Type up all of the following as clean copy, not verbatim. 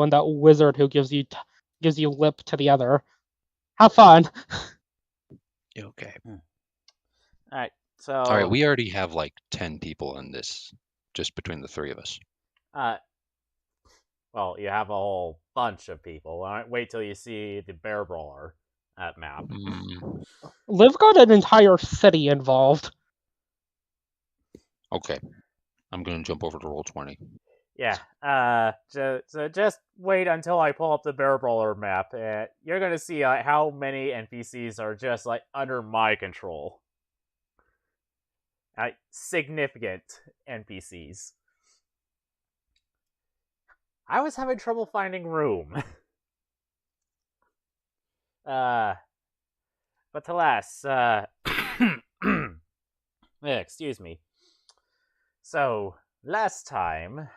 and that wizard who gives you lip to the other. Have fun. Okay. Alright, so... Alright, we already have like 10 people in this, just between the three of us. Well, you have a whole bunch of people. Wait till you see the Bear Brawler map. Liv got an entire city involved. Okay. I'm going to jump over to Roll20. Yeah, so just wait until I pull up the Bear Brawler map. You're going to see how many NPCs are just, like, under my control. Significant NPCs. I was having trouble finding room. But alas, excuse me. So, last time,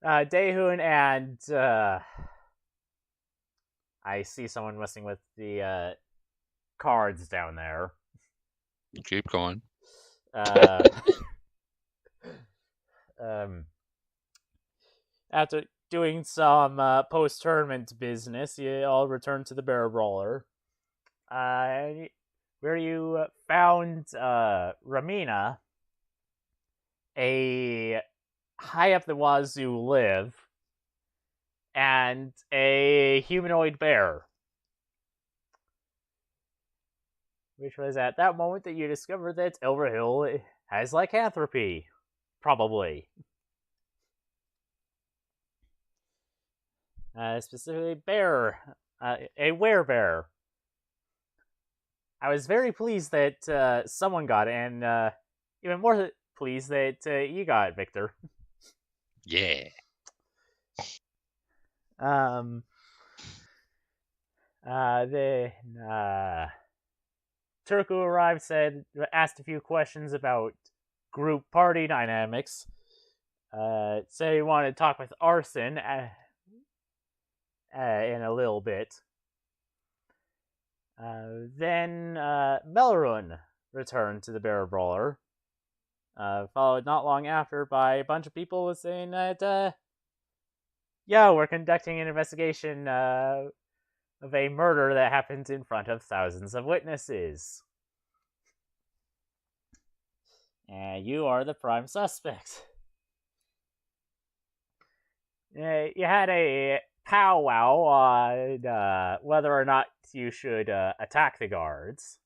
Daehoon and, I see someone messing with the, cards down there. Keep going. After doing some post-tournament business, you all return to the Bear Brawler, where you found Ramina, a high up the wazoo Liv, and a humanoid bear. Which was at that moment that you discovered that Ilverhill has lycanthropy. Probably. Specifically bear. A werebear. I was very pleased that someone got it, and even more pleased that you got it, Victor. Yeah. Then Turku arrived, asked a few questions about group party dynamics. Said he wanted to talk with Arson in a little bit. Then Melrun returned to the Bear Brawler, followed not long after by a bunch of people saying that, we're conducting an investigation of a murder that happened in front of thousands of witnesses. And you are the prime suspect. You had a powwow on whether or not you should attack the guards.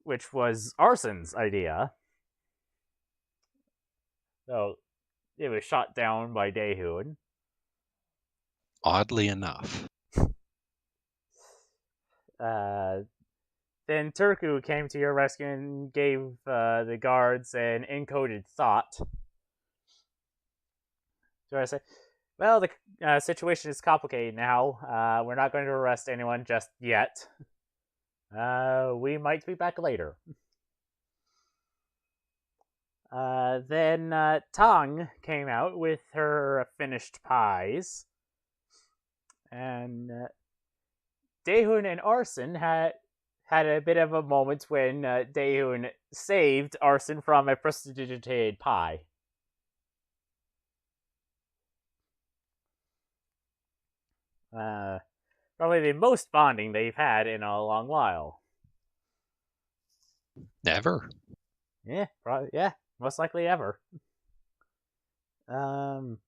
Which was Arson's idea. So it was shot down by Daehoon. Oddly enough. Then Turku came to your rescue and gave the guards an encoded thought. So I say, well, the situation is complicated now. We're not going to arrest anyone just yet. We might be back later. Then Tong came out with her finished pies. And Daehoon and Arson had a bit of a moment when Daehoon saved Arson from a prestidigitated pie. Probably the most bonding they've had in a long while. Never. Yeah, probably. Yeah, most likely ever. Then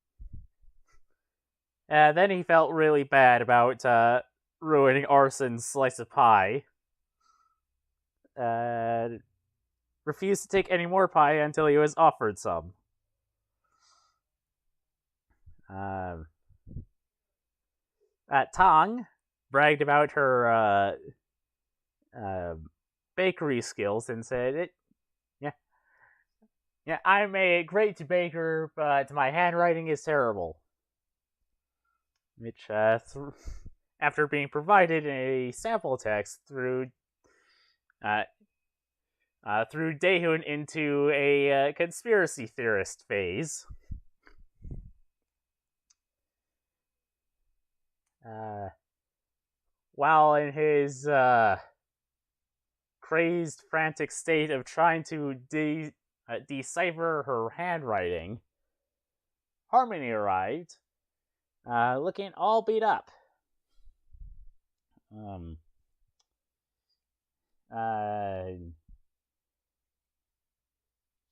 he felt really bad about ruining Arson's slice of pie. Refused to take any more pie until he was offered some. Tong bragged about her bakery skills and said, "Yeah, I'm a great baker, but my handwriting is terrible." Which, after being provided a sample text through Daehoon into a conspiracy theorist phase. While in his crazed, frantic state of trying to decipher her handwriting, Harmony arrived, looking all beat up.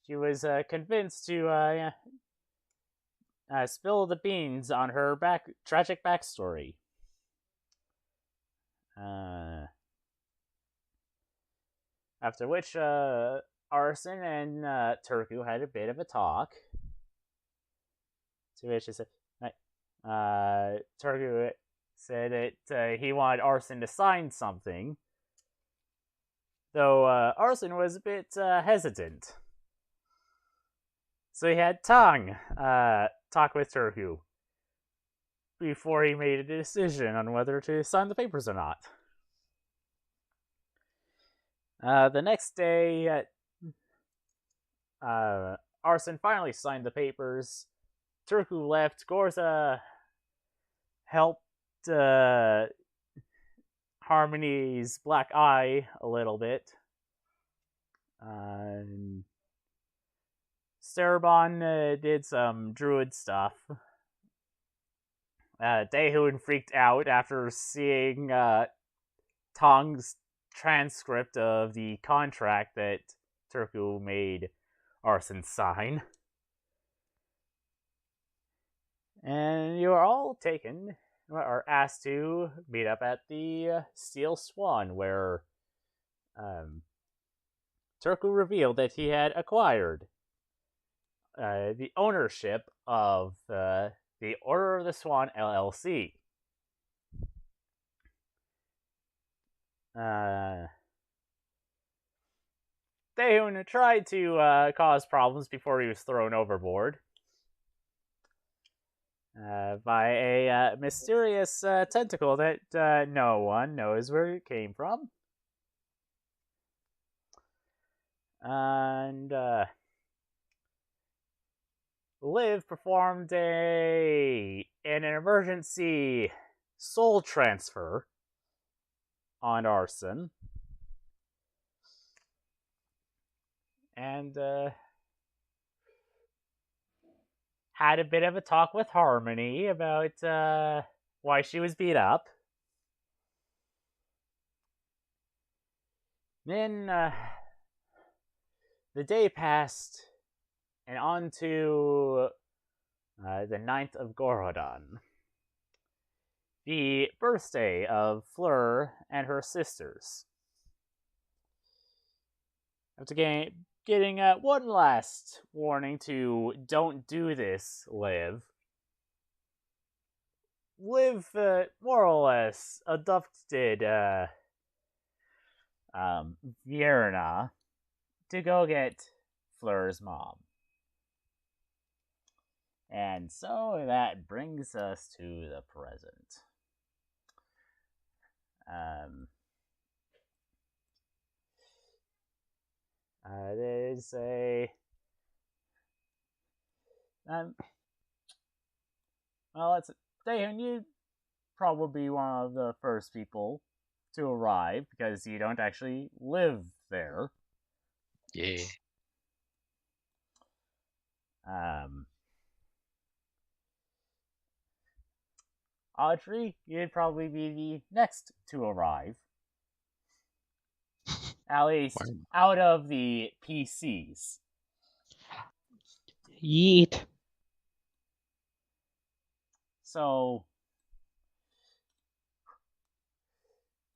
She was convinced to spill the beans on her tragic backstory. After which, Arson and Turku had a bit of a talk. To which he said, Turku said that he wanted Arson to sign something, though Arson was a bit hesitant. So he had Tang talk with Turku before he made a decision on whether to sign the papers or not. The next day, Arson finally signed the papers. Turku left. Gorza helped Harmony's black eye a little bit. Starabon did some druid stuff. Daehoon freaked out after seeing Tong's transcript of the contract that Turku made Arson sign. And you are all asked to meet up at the Steel Swan, where Turku revealed that he had acquired the ownership of the Order of the Swan LLC. Daehoon tried to cause problems before he was thrown overboard by a mysterious tentacle that no one knows where it came from. And Liv performed an emergency soul transfer on Arson. And had a bit of a talk with Harmony about why she was beat up. Then the day passed, and on to the 9th of Gorodan, the birthday of Fleur and her sisters. After getting one last warning to don't do this, Liv more or less adopted Vierna to go get Fleur's mom. And so that brings us to the present. There's a well, it's Daehoon, you'd probably be one of the first people to arrive because you don't actually live there. Yeah. Audrey, you'd probably be the next to arrive. At least out of the PCs. Yeet. So,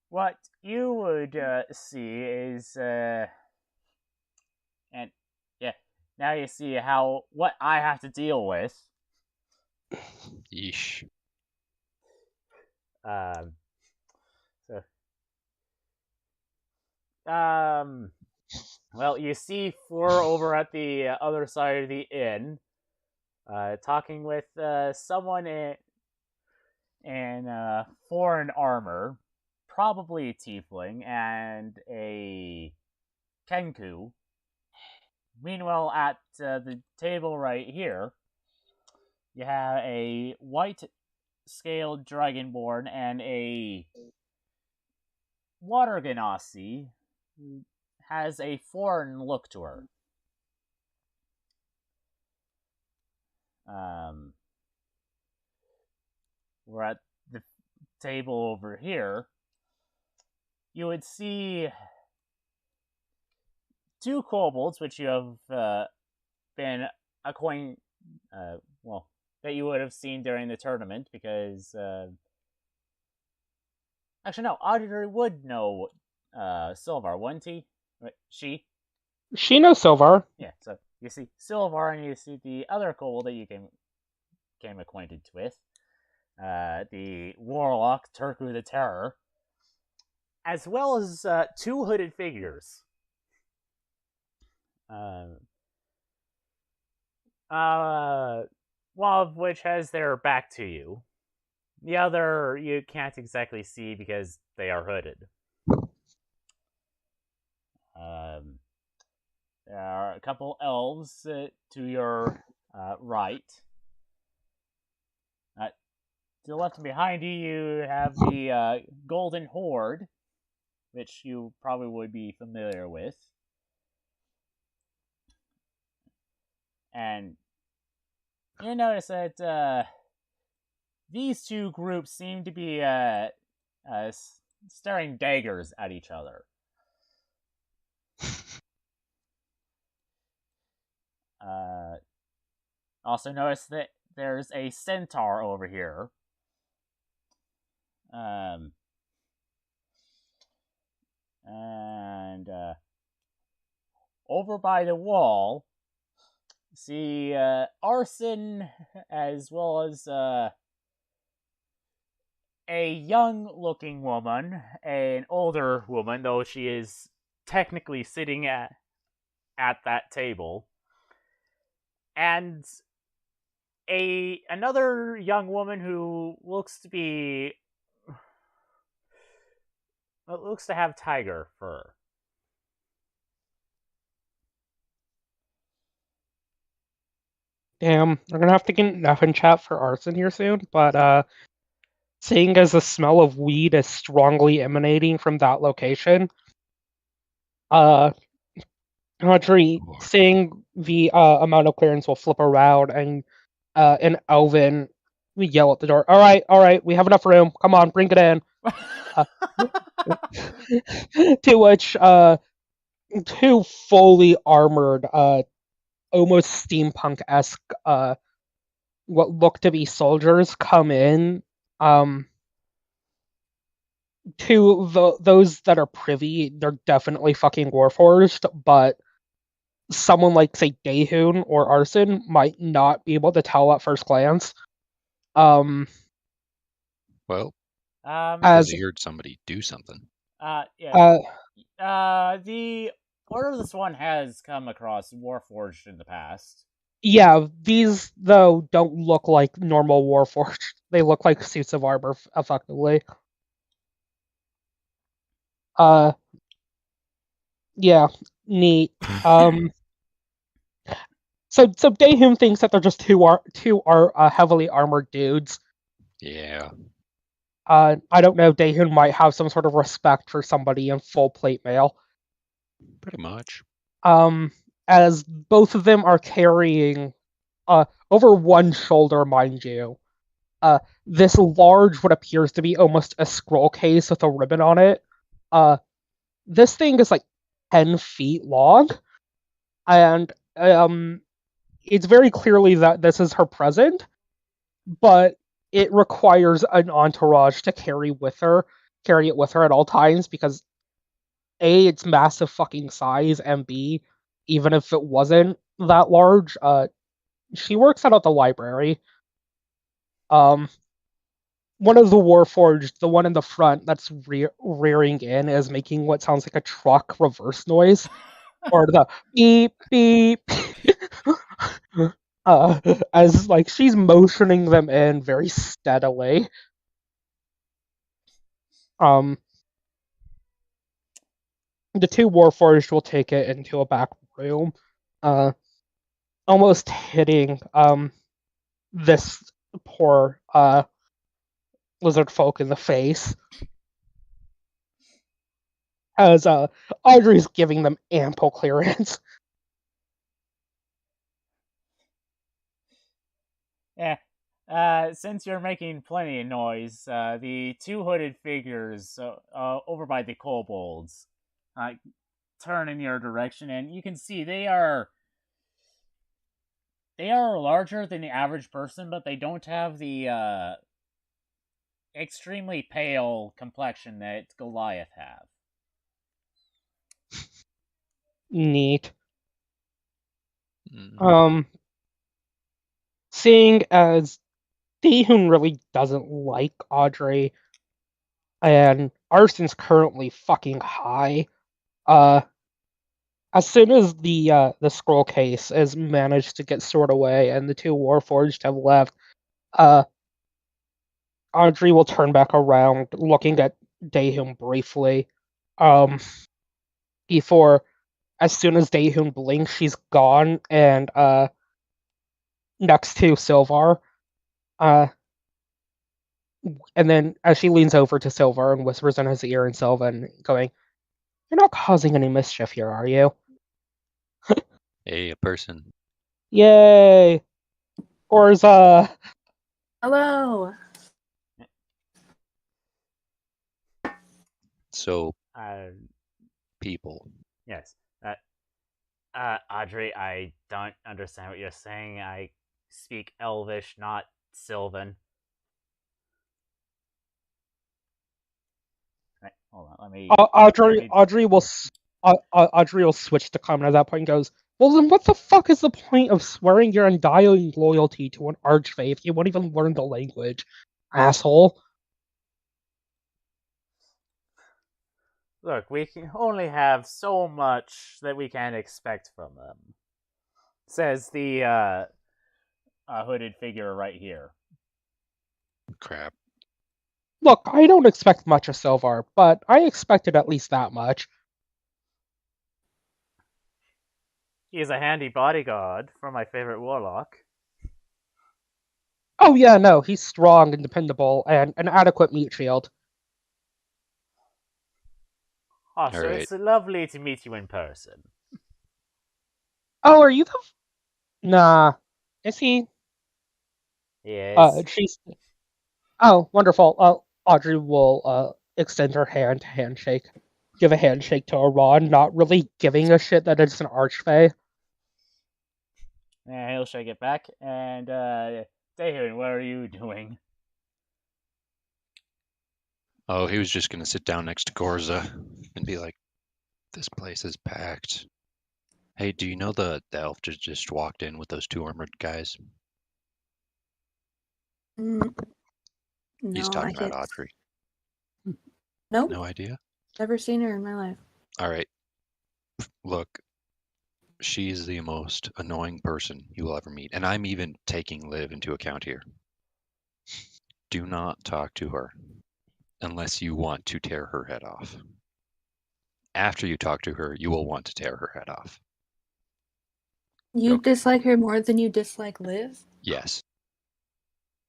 what you would see is, and yeah, now you see what I have to deal with. Yeesh. Well, you see Fleur over at the other side of the inn, talking with someone in foreign armor, probably a tiefling, and a Kenku. Meanwhile, at the table right here, you have a white-scaled dragonborn and a water genasi who has a foreign look to her. we're at the table over here, you would see two kobolds, which you have been acquainted, well, that you would have seen during the tournament, because, actually, no, Audrey would know Silvar, wouldn't he? She? She knows Silvar. Yeah, so you see Silvar, and you see the other kobold that you came acquainted with, the warlock Turku the Terror, as well as two hooded figures. One of which has their back to you. The other you can't exactly see because they are hooded. There are a couple elves to your right. To the left and behind you, you have the Golden Horde, which you probably would be familiar with. And you notice that these two groups seem to be staring daggers at each other. Also notice that there's a centaur over here. And over by the wall, see Arson, as well as a young-looking woman, an older woman, though she is technically sitting at that table, and another young woman who looks to have tiger fur. Damn, we're gonna have to get enough in chat for arson here soon, but seeing as the smell of weed is strongly emanating from that location, Audrey, seeing the amount of clearance, will flip around and in Elven, we yell at the door. All right, we have enough room. Come on, bring it in. To which two fully armored, almost steampunk-esque, what look to be soldiers come in. To those that are privy, they're definitely fucking warforged, but someone like, say, Daehun or Arson might not be able to tell at first glance. Well, As because he heard somebody do something. Yeah. The Order of the Swan has come across Warforged in the past. Yeah, these, though, don't look like normal Warforged. They look like suits of armor, effectively. Yeah, neat. So Daehun thinks that they're just two heavily armored dudes. Yeah. I don't know, Daehun might have some sort of respect for somebody in full plate mail. Pretty much. As both of them are carrying, over one shoulder, mind you, this large, what appears to be almost a scroll case with a ribbon on it. This thing is like 10 feet long, and it's very clearly that this is her present, but it requires an entourage to carry it with her at all times, because A, it's massive fucking size, and B, even if it wasn't that large, she works out at the library. One of the Warforged, the one in the front that's rearing in, is making what sounds like a truck reverse noise, or the beep beep. As like she's motioning them in very steadily. The two Warforged will take it into a back room, almost hitting this poor lizard folk in the face, as Audrey's giving them ample clearance. Yeah. Since you're making plenty of noise, the two hooded figures over by the kobolds turn in your direction, and you can see they are larger than the average person, but they don't have the extremely pale complexion that Goliath have. Neat. Mm. Seeing as Dehun really doesn't like Audrey, and Arson's currently fucking high, as soon as the scroll case is managed to get stored away and the two Warforged have left, Audrey will turn back around, looking at Dehun briefly. Before, as soon as Dehun blinks, she's gone, and next to Silvar, and then as she leans over to Silvar and whispers in his ear, and Sylvan going, "You're not causing any mischief here, are you?" A person. Yay! Orza! Hello. So, Uh, people. yes. Audrey, I don't understand what you're saying. I speak Elvish, not Sylvan. Right, hold on, let me. Audrey will switch to common at that point and goes, "Well, then what the fuck is the point of swearing your undying loyalty to an archfey if you won't even learn the language, asshole?" Look, we can only have so much that we can expect from them, says the hooded figure right here. Crap. Look, I don't expect much of Silvar, but I expected at least that much. He is a handy bodyguard for my favorite warlock. Oh yeah, no, he's strong and dependable, and an adequate meat shield. Oh, so Alright. it's lovely to meet you in person. Oh, are you the... Nah. Is he? Yes. She's... Oh, wonderful. Audrey will extend her hand to handshake. Give a handshake to Aron, not really giving a shit that it's an archfey. Yeah, he'll shake it back. And, Dehun, what are you doing? Oh, he was just gonna sit down next to Gorza and be like, "This place is packed. Hey, do you know the elf just walked in with those two armored guys?" No, He's I talking about can't. Audrey. Nope. No idea? Never seen her in my life. Alright. Look, she's the most annoying person you will ever meet. And I'm even taking Liv into account here. Do not talk to her unless you want to tear her head off. After you talk to her, you will want to tear her head off. You Okay. dislike her more than you dislike Liv? Yes.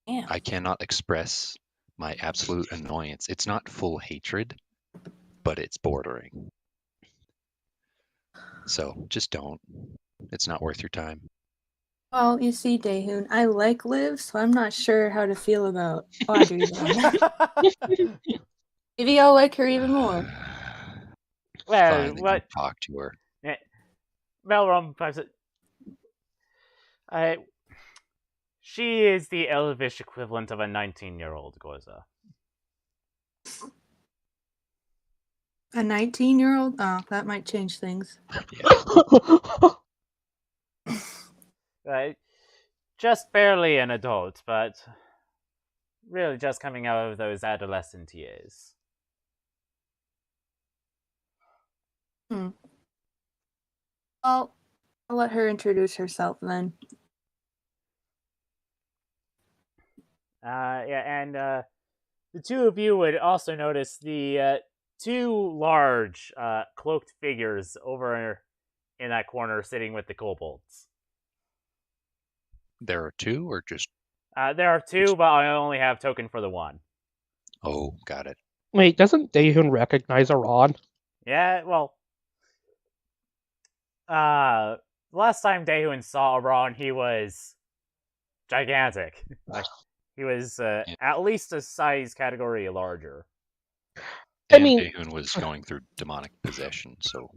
Damn. I cannot express my absolute annoyance. It's not full hatred, but it's bordering. So just don't. It's not worth your time. Well, you see, Dehun, I like Liv, so I'm not sure how to feel about Audrey then. Maybe I'll like her even more. Well, Fine, then what? go talk to her. Melrom, she is the elvish equivalent of a 19-year-old Gorza. A 19-year-old? Oh, that might change things. Right? Just barely an adult, but really just coming out of those adolescent years. Well, I'll let her introduce herself then. The two of you would also notice the two large cloaked figures over in that corner sitting with the kobolds. There are two or just... There are two, but I only have token for the one. Oh, got it. Wait, doesn't Dehun recognize Aron? Yeah, well... last time Dehun saw Aron, he was gigantic. Like he was at least a size category larger. I And mean, Daehoon was going through demonic possession, so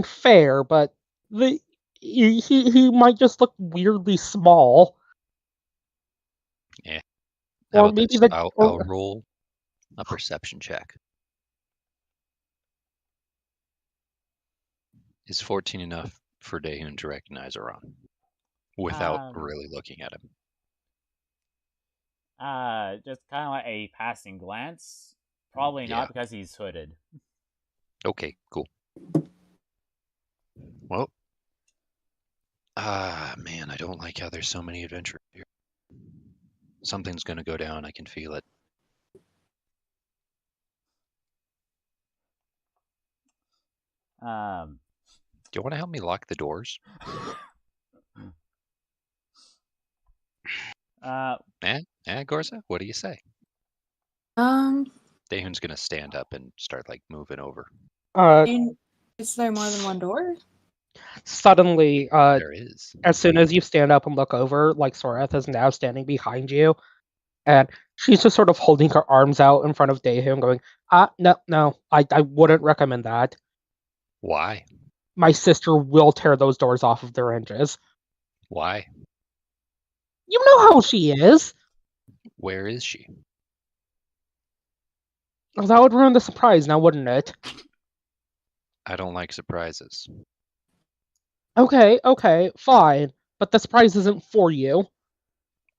fair, but he might just look weirdly small. how Or about maybe this? the I'll roll a perception check. Is 14 enough for Daehoon to recognize Iran without really looking at him? Just kind of like a passing glance. Probably Yeah. not because he's hooded. Okay, cool. Well, man, I don't like how there's so many adventurers here. Something's gonna go down. I can feel it. Um, Do you want to help me lock the doors? Gorza, what do you say? Daehoon's gonna stand up and start like moving over. Is there more than one door? Suddenly, There is. as soon as you stand up and look over, like Soreth is now standing behind you, and she's just sort of holding her arms out in front of Daehoon, going, no, I wouldn't recommend that. Why? My sister will tear those doors off of their hinges. Why? You know how she is. Where is she? Well, that would ruin the surprise, now wouldn't it? I don't like surprises. Okay, fine. But the surprise isn't for you.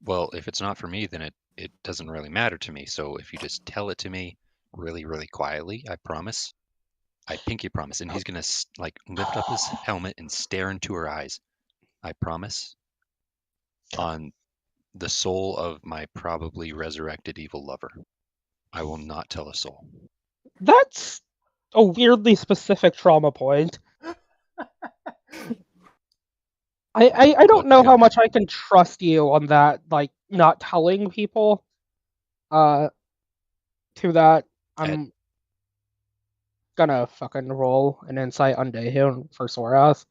Well, if it's not for me, then it doesn't really matter to me. So if you just tell it to me really, really quietly, I promise. I pinky promise. And he's gonna like lift up his helmet and stare into her eyes. I promise. On the soul of my probably resurrected evil lover. I will not tell a soul. That's a weirdly specific trauma point. I don't know how much I can trust you on that, like, not telling people. To that, I'm gonna fucking roll an insight on Daehoon for Sorath.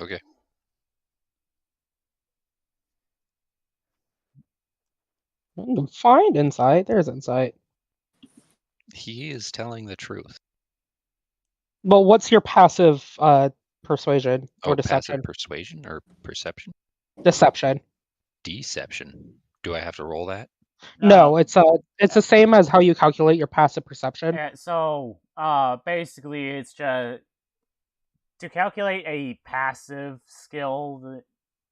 Okay. Find insight. There's insight. He is telling the truth. Well, what's your passive persuasion or deception? Passive persuasion or perception? Deception. Deception. Do I have to roll that? No, it's the same as how you calculate your passive perception. So, basically, it's just to calculate a passive skill.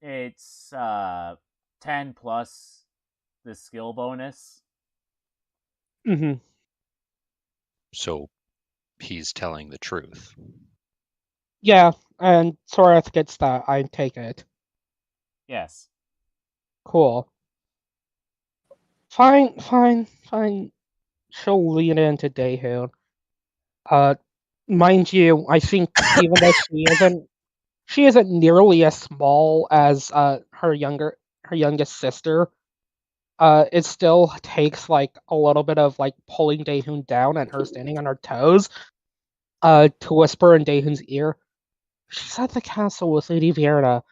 It's 10 plus the skill bonus. Mm-hmm. So he's telling the truth. Yeah, and Sorath gets that. I take it. Yes. Cool. Fine. She'll lean into Daehoon. Mind you, I think even though she isn't nearly as small as her youngest sister. It still takes like a little bit of like pulling Daehoon down and her standing on her toes. To whisper in Daehoon's ear, "She's at the castle with Lady Vierna,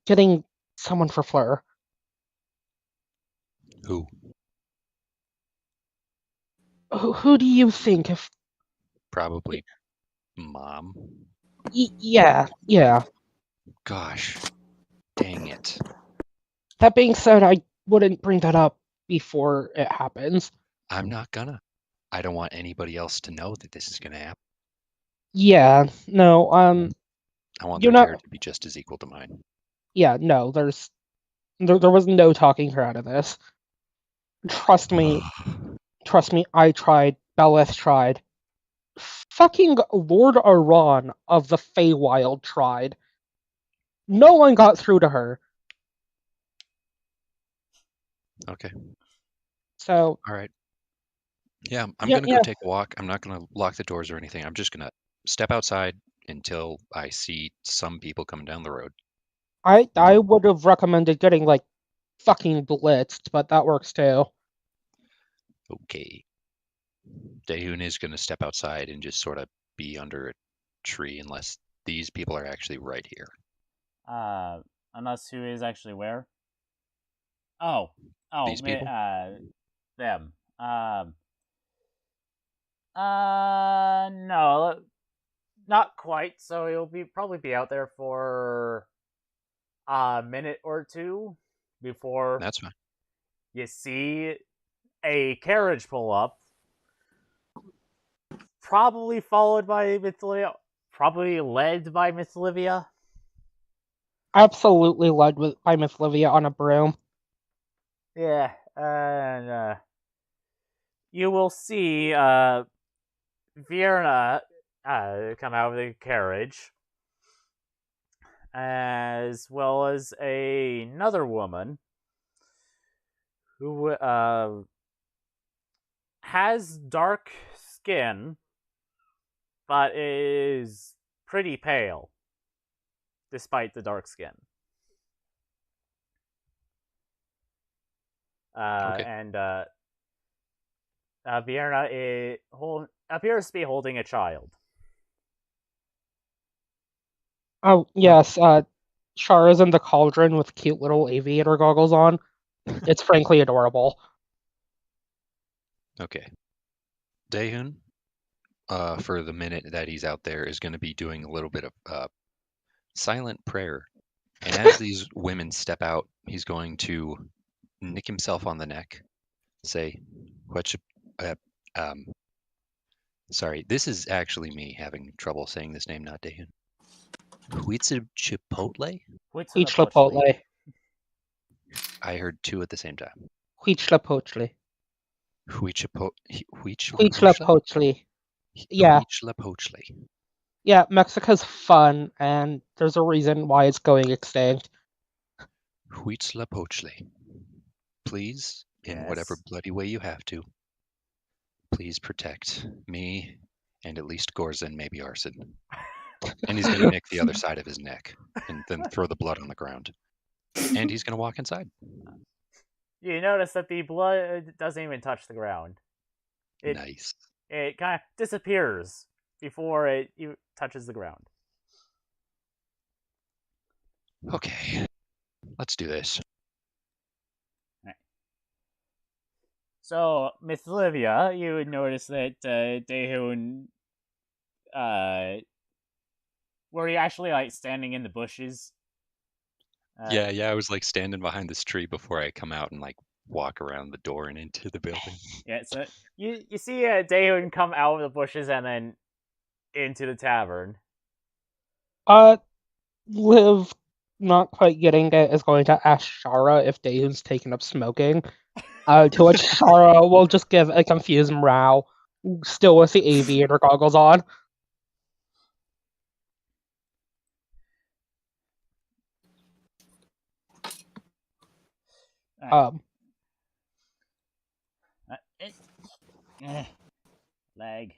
getting someone for Fleur." Who? Who do you think? If Probably Mom. yeah. Gosh, dang it. That being said, I wouldn't bring that up before it happens. I'm not gonna. I don't want anybody else to know that this is gonna happen. Yeah, no, I want you're their not. care to be just as equal to mine. Yeah, no, there was no talking her out of this. Trust me, I tried. Belith tried. Fucking Lord Aran of the Feywild tried. No one got through to her. Okay. So. All right. Yeah, I'm gonna go take a walk. I'm not gonna lock the doors or anything. I'm just gonna step outside until I see some people coming down the road. I would have recommended getting like fucking blitzed, but that works too. Okay. Daehoon is gonna step outside and just sort of be under a tree unless these people are actually right here. Unless who is actually where? Oh, These people? them. No, not quite. So he'll probably be out there for a minute or two before That's fine. you see a carriage pull up, probably followed by Miss Olivia, probably led by Miss Olivia. Absolutely led by Miss Livia on a broom. Yeah, and you will see Vierna come out of the carriage, as well as another woman who has dark skin, but is pretty pale, despite the dark skin. Okay. And Vierna appears to be holding a child. Oh, yes, Shara's in the cauldron with cute little aviator goggles on. It's frankly adorable. Okay. Daehun, for the minute that he's out there, is going to be doing a little bit of silent prayer. And as these women step out, he's going to nick himself on the neck, say, "What should, sorry, this is actually me having trouble saying this name, not Daehun. Huitzilopochtli? Huitzilopochtli. I heard two at the same time. Huitzilopochtli. Huitzilopochtli? Huitzilopochtli. Yeah. Huitzilopochtli. Yeah, Mexico's fun, and there's a reason why it's going extinct. Huitzilopochtli. Please, in Yes. whatever bloody way you have to, please protect me and at least Gorza and maybe Arson. And he's going to nick the other side of his neck and then throw the blood on the ground. And he's going to walk inside. You notice that the blood doesn't even touch the ground. Nice. It kind of disappears before it touches the ground. Okay, let's do this. So, Miss Olivia, you would notice that Daehun, were you actually like standing in the bushes? Yeah, I was like standing behind this tree before I come out and like walk around the door and into the building. Yeah, so you see Daehun come out of the bushes and then into the tavern. Liv, not quite getting it, is going to ask Shara if Daehun's taken up smoking. To which Shara will just give a confused meow, still with the aviator goggles on. Leg.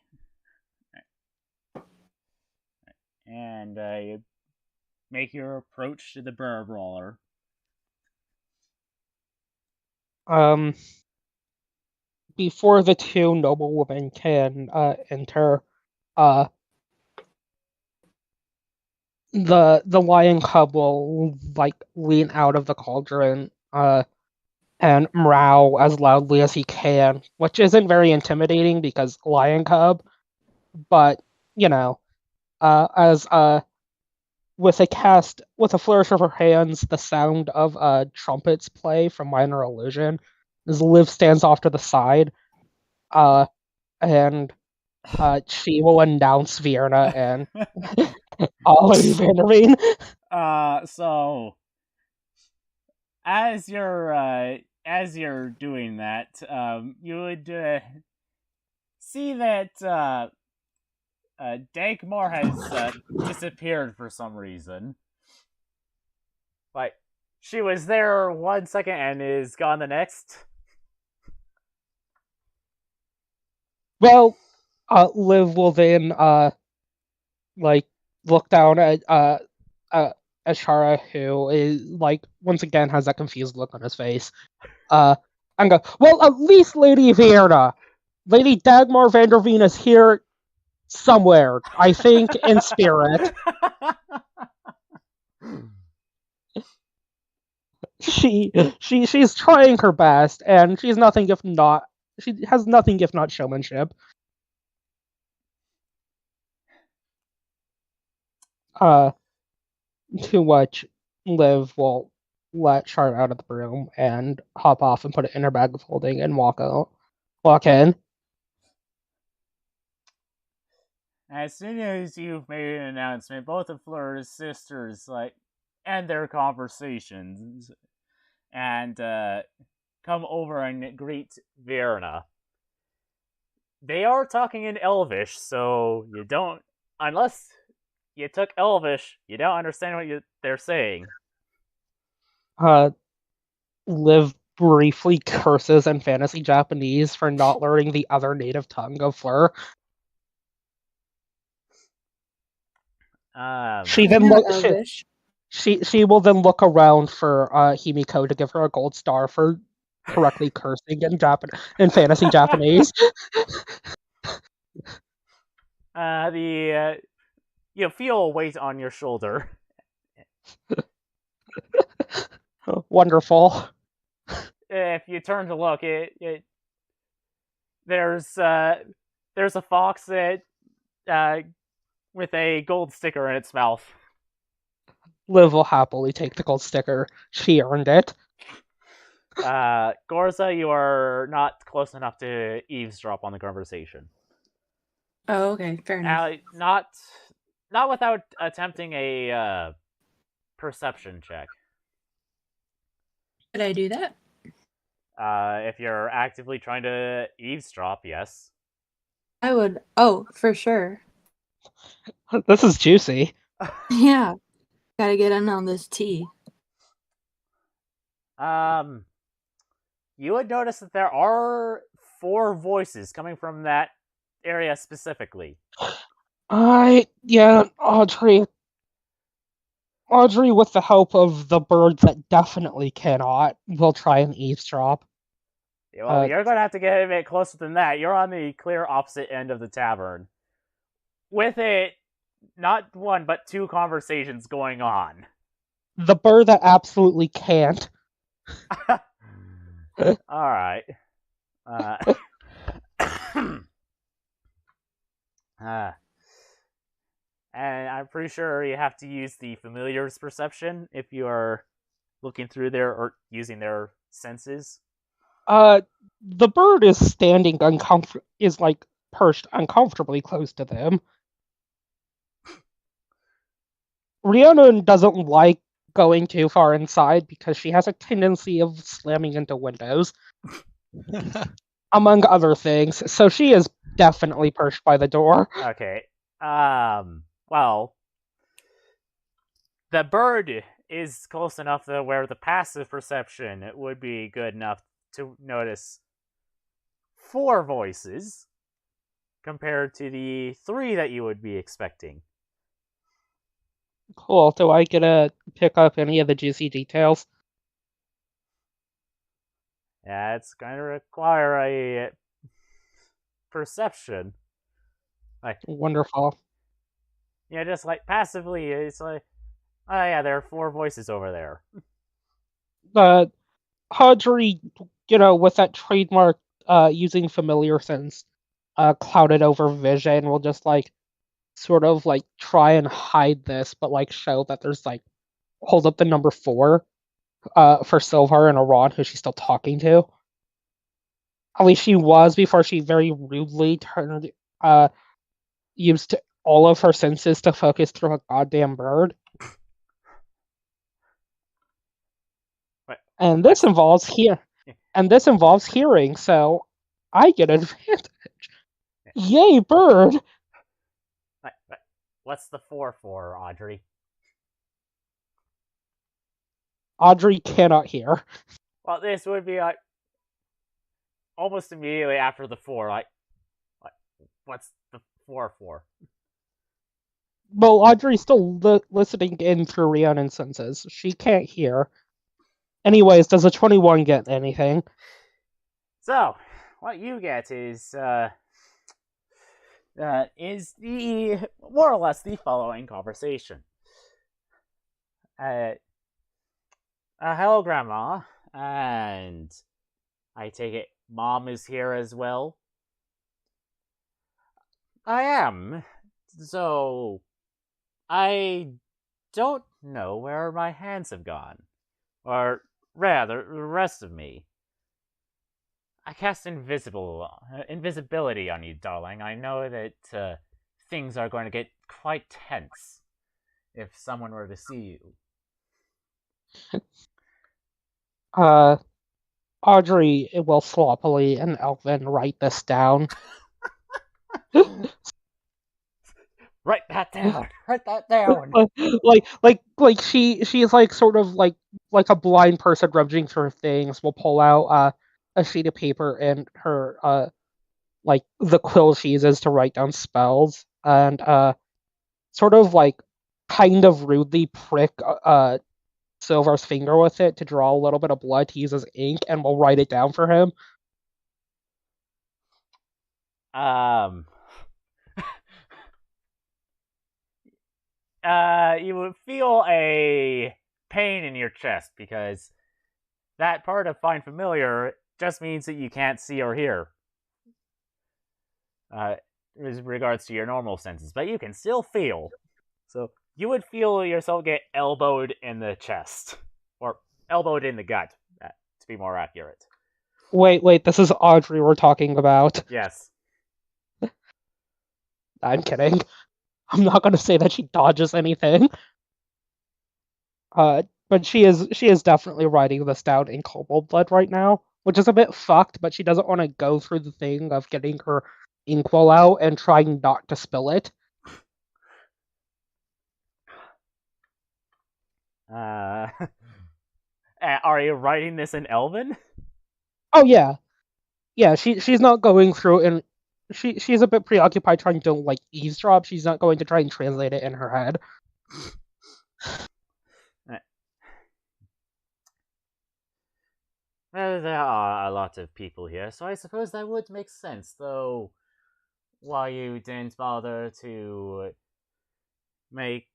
And you make your approach to the burr brawler. Before the two noblewomen can enter, the lion cub will like lean out of the cauldron and meow as loudly as he can, which isn't very intimidating because lion cub, but you know, as with a flourish of her hands, the sound of trumpets play from Minor Illusion as Liv stands off to the side, and she will announce Vierna and Olive intervene. So as you're doing that, you would see that Dagmar has disappeared for some reason. Like, she was there 1 second and is gone the next. Well, Liv will then like look down at Ashara, who is like once again has that confused look on his face. And go, well, at least Lady Vierna, Lady Dagmar Vanderveen is here somewhere, I think, in spirit. she's trying her best, and she has nothing if not showmanship. To which Liv will let Charlotte out of the room and hop off and put it in her bag of holding and walk in. As soon as you've made an announcement, both of Fleur's sisters end their conversations and come over and greet Verna. They are talking in Elvish, so you don't, unless you took Elvish, you don't understand what they're saying. Liv briefly curses in fantasy Japanese for not learning the other native tongue of Fleur. She then she will then look around for Himiko to give her a gold star for correctly cursing in fantasy Japanese. You feel a weight on your shoulder. Wonderful. If you turn to look, there's a fox that with a gold sticker in its mouth. Liv will happily take the gold sticker. She earned it. Gorza, you are not close enough to eavesdrop on the conversation. Oh, okay, fair enough. Not without attempting a perception check. Could I do that? If you're actively trying to eavesdrop, yes. I would. Oh, for sure. This is juicy. Yeah. Gotta get in on this tea. You would notice that there are 4 voices coming from that area specifically. Audrey, with the help of the bird that definitely cannot, will try and eavesdrop. Well, you're going to have to get a bit closer than that. You're on the clear opposite end of the tavern. With it, not 1, but 2 conversations going on. The bird that absolutely can't. Alright. And I'm pretty sure you have to use the familiar's perception if you are looking through there or using their senses. The bird is standing perched uncomfortably close to them. Rhiannon doesn't like going too far inside because she has a tendency of slamming into windows, among other things. So she is definitely perched by the door. Okay. Well, the bird is close enough to where the passive perception would be good enough to notice 4 voices compared to the 3 that you would be expecting. Cool. Do I get to pick up any of the juicy details? Yeah, it's going to require a perception. Wonderful. Yeah, just passively, it's oh yeah, there are 4 voices over there. Audrey, with that trademark using familiar sense, clouded over vision, will just sort of try and hide this, but show that there's hold up the number 4 for Silver and Iran, who she's still talking to. At least she was before she very rudely used all of her senses to focus through a goddamn bird. And this involves hearing, so I get an advantage. Yay, bird! What's the 4 for, Audrey? Audrey cannot hear. Well, this would be almost immediately after the 4. What's the 4 for? Well, Audrey's still listening in through Rhiannon's senses. She can't hear. Anyways, does a 21 get anything? So, what you get is the more or less the following conversation. Hello, Grandma. And I take it Mom is here as well? I am. So, I don't know where my hands have gone. Or rather, the rest of me. I cast invisibility on you, darling. I know that things are going to get quite tense if someone were to see you. Audrey will sloppily and Elvin write this down. Write that down. Write that down. She's like sort of like a blind person rummaging through things. Will pull out a sheet of paper and her like the quill she uses to write down spells, and sort of like kind of rudely prick Silver's finger with it to draw a little bit of blood to use as ink, and will write it down for him. You would feel a pain in your chest because that part of Find Familiar just means that you can't see or hear. With regards to your normal senses, but you can still feel. So you would feel yourself get elbowed in the chest. Or elbowed in the gut, to be more accurate. Wait, this is Audrey we're talking about. Yes. I'm kidding. I'm not going to say that she dodges anything. But she is definitely writing this down in Kobold Blood right now, which is a bit fucked, but she doesn't want to go through the thing of getting her inkwell out and trying not to spill it. Are you writing this in Elven? Oh yeah. Yeah, she's not going through and she's a bit preoccupied trying to like eavesdrop. She's not going to try and translate it in her head. Well, there are a lot of people here, so I suppose that would make sense, though why you didn't bother to make,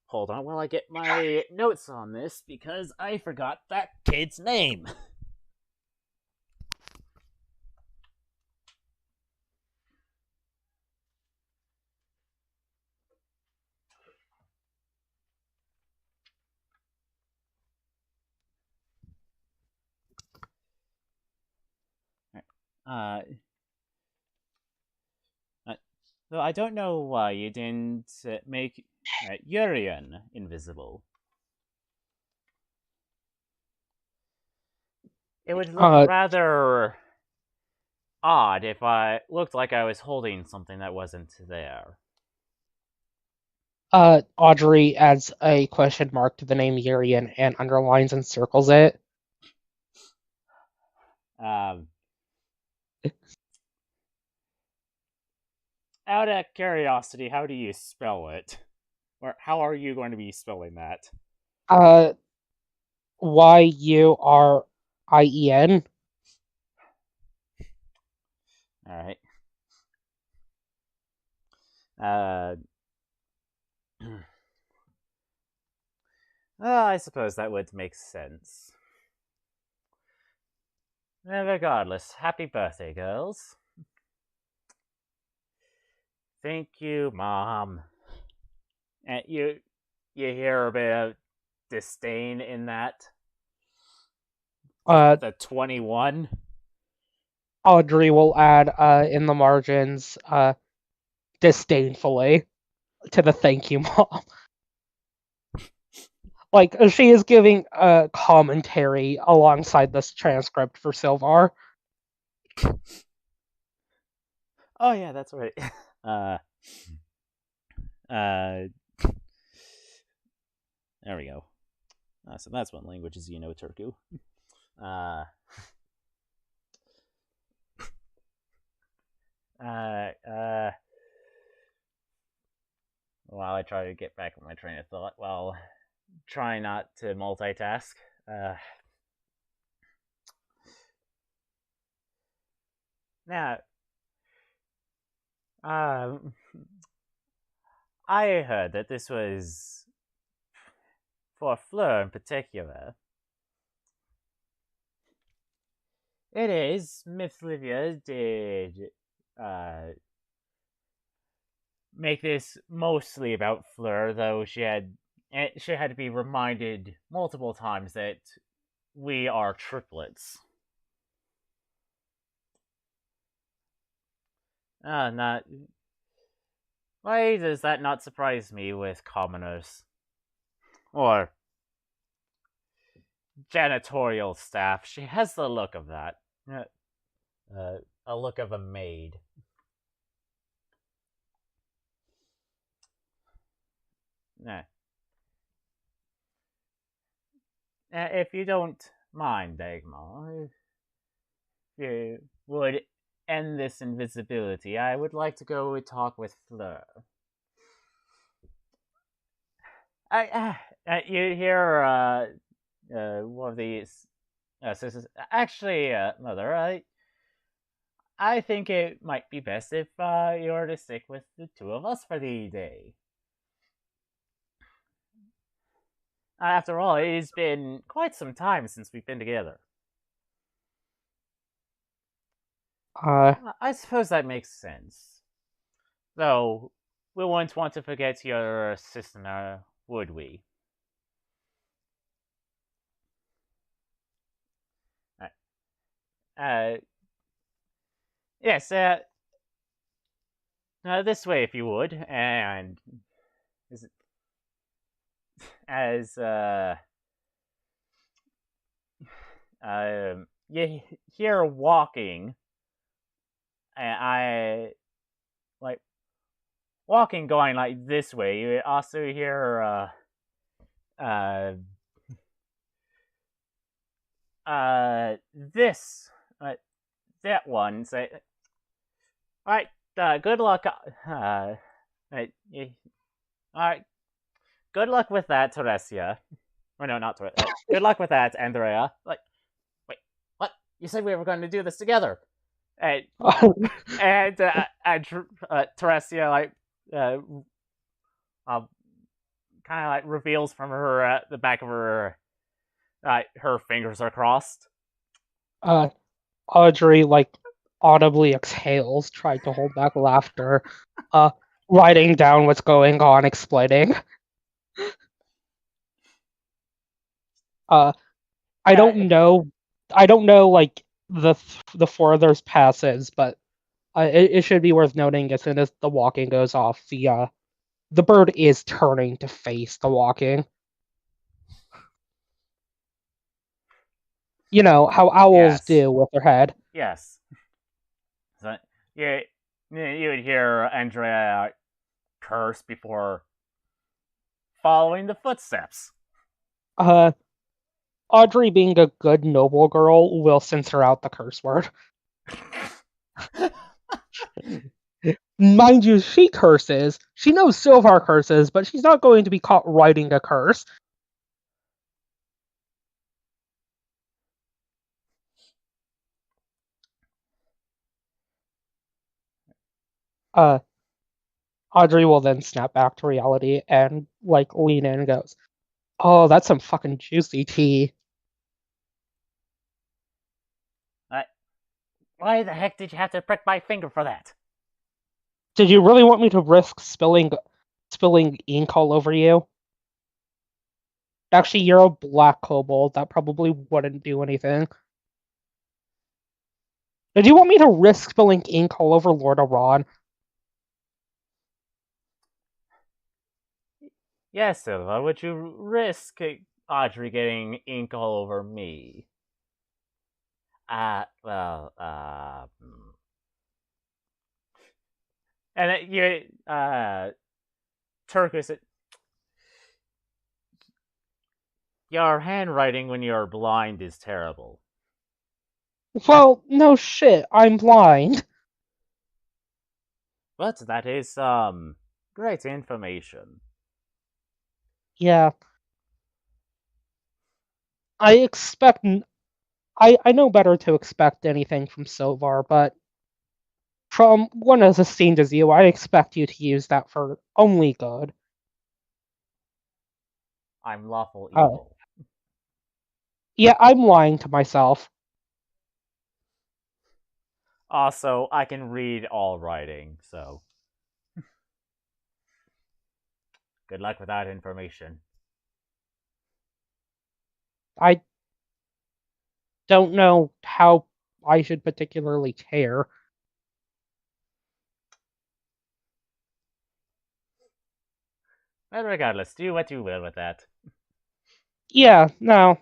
hold on while I get my notes on this, because I forgot that kid's name. So I don't know why you didn't make Urian invisible. It would look rather odd if I looked like I was holding something that wasn't there. Audrey adds a question mark to the name Urian and underlines and circles it. Out of curiosity, how do you spell it? Or how are you going to be spelling that? Yurien. Alright. I suppose that would make sense. Regardless, happy birthday, girls. Thank you, Mom. And you hear a bit of disdain in that? The 21? Audrey will add in the margins disdainfully to the thank you, Mom. Like, she is giving a commentary alongside this transcript for Silvar. Oh yeah, that's right. There we go. So that's what languages you know, Turku. While I try to get back on my train of thought, while trying not to multitask. Now, I heard that this was for Fleur in particular. It is. Miss Livia did make this mostly about Fleur, though she had to be reminded multiple times that we are triplets. Not. Why does that not surprise me with commoners? Or janitorial staff. She has the look of that. A look of a maid. If you don't mind, Dagmar, if you would end this invisibility, I would like to go and talk with Fleur. You hear one of these sisters. Actually, Mother, I think it might be best if you were to stick with the two of us for the day. After all, it's been quite some time since we've been together. I suppose that makes sense. Though, we wouldn't want to forget your sister, would we? Yes, this way if you would, and as you hear walking, and I like walking going like this way. You also hear this that one say, all right, good luck. All right, good luck with that, Teresia. Or no, not Teresia. Good luck with that, Andrea. Like, wait, what? You said we were going to do this together. And Teresia like kind of like reveals from her the back of her her fingers are crossed. Audrey like audibly exhales, trying to hold back laughter, writing down what's going on, explaining. I don't know like the furthest passes, but it should be worth noting as soon as the walking goes off, the bird is turning to face the walking. You know how owls do with their head. Yes. So you would hear Andrea curse before following the footsteps. Audrey, being a good noble girl, will censor out the curse word. Mind you, she curses. She knows Sylvar curses, but she's not going to be caught writing a curse. Audrey will then snap back to reality and like lean in and goes, "Oh, that's some fucking juicy tea." Why the heck did you have to prick my finger for that? Did you really want me to risk spilling ink all over you? Actually, you're a black kobold. That probably wouldn't do anything. Did you want me to risk spilling ink all over Lord Aran? Yes, Silva. Would you risk Audrey getting ink all over me? And you, Turkus, your handwriting when you're blind is terrible. Well, no shit, I'm blind. But that is great information. Yeah. I know better to expect anything from Sylvar, but from one as esteemed as you, I expect you to use that for only good. I'm lawful Oh. evil. Yeah, I'm lying to myself. Also, I can read all writing, so good luck with that information. I don't know how I should particularly care. But regardless, do what you will with that. Yeah, no.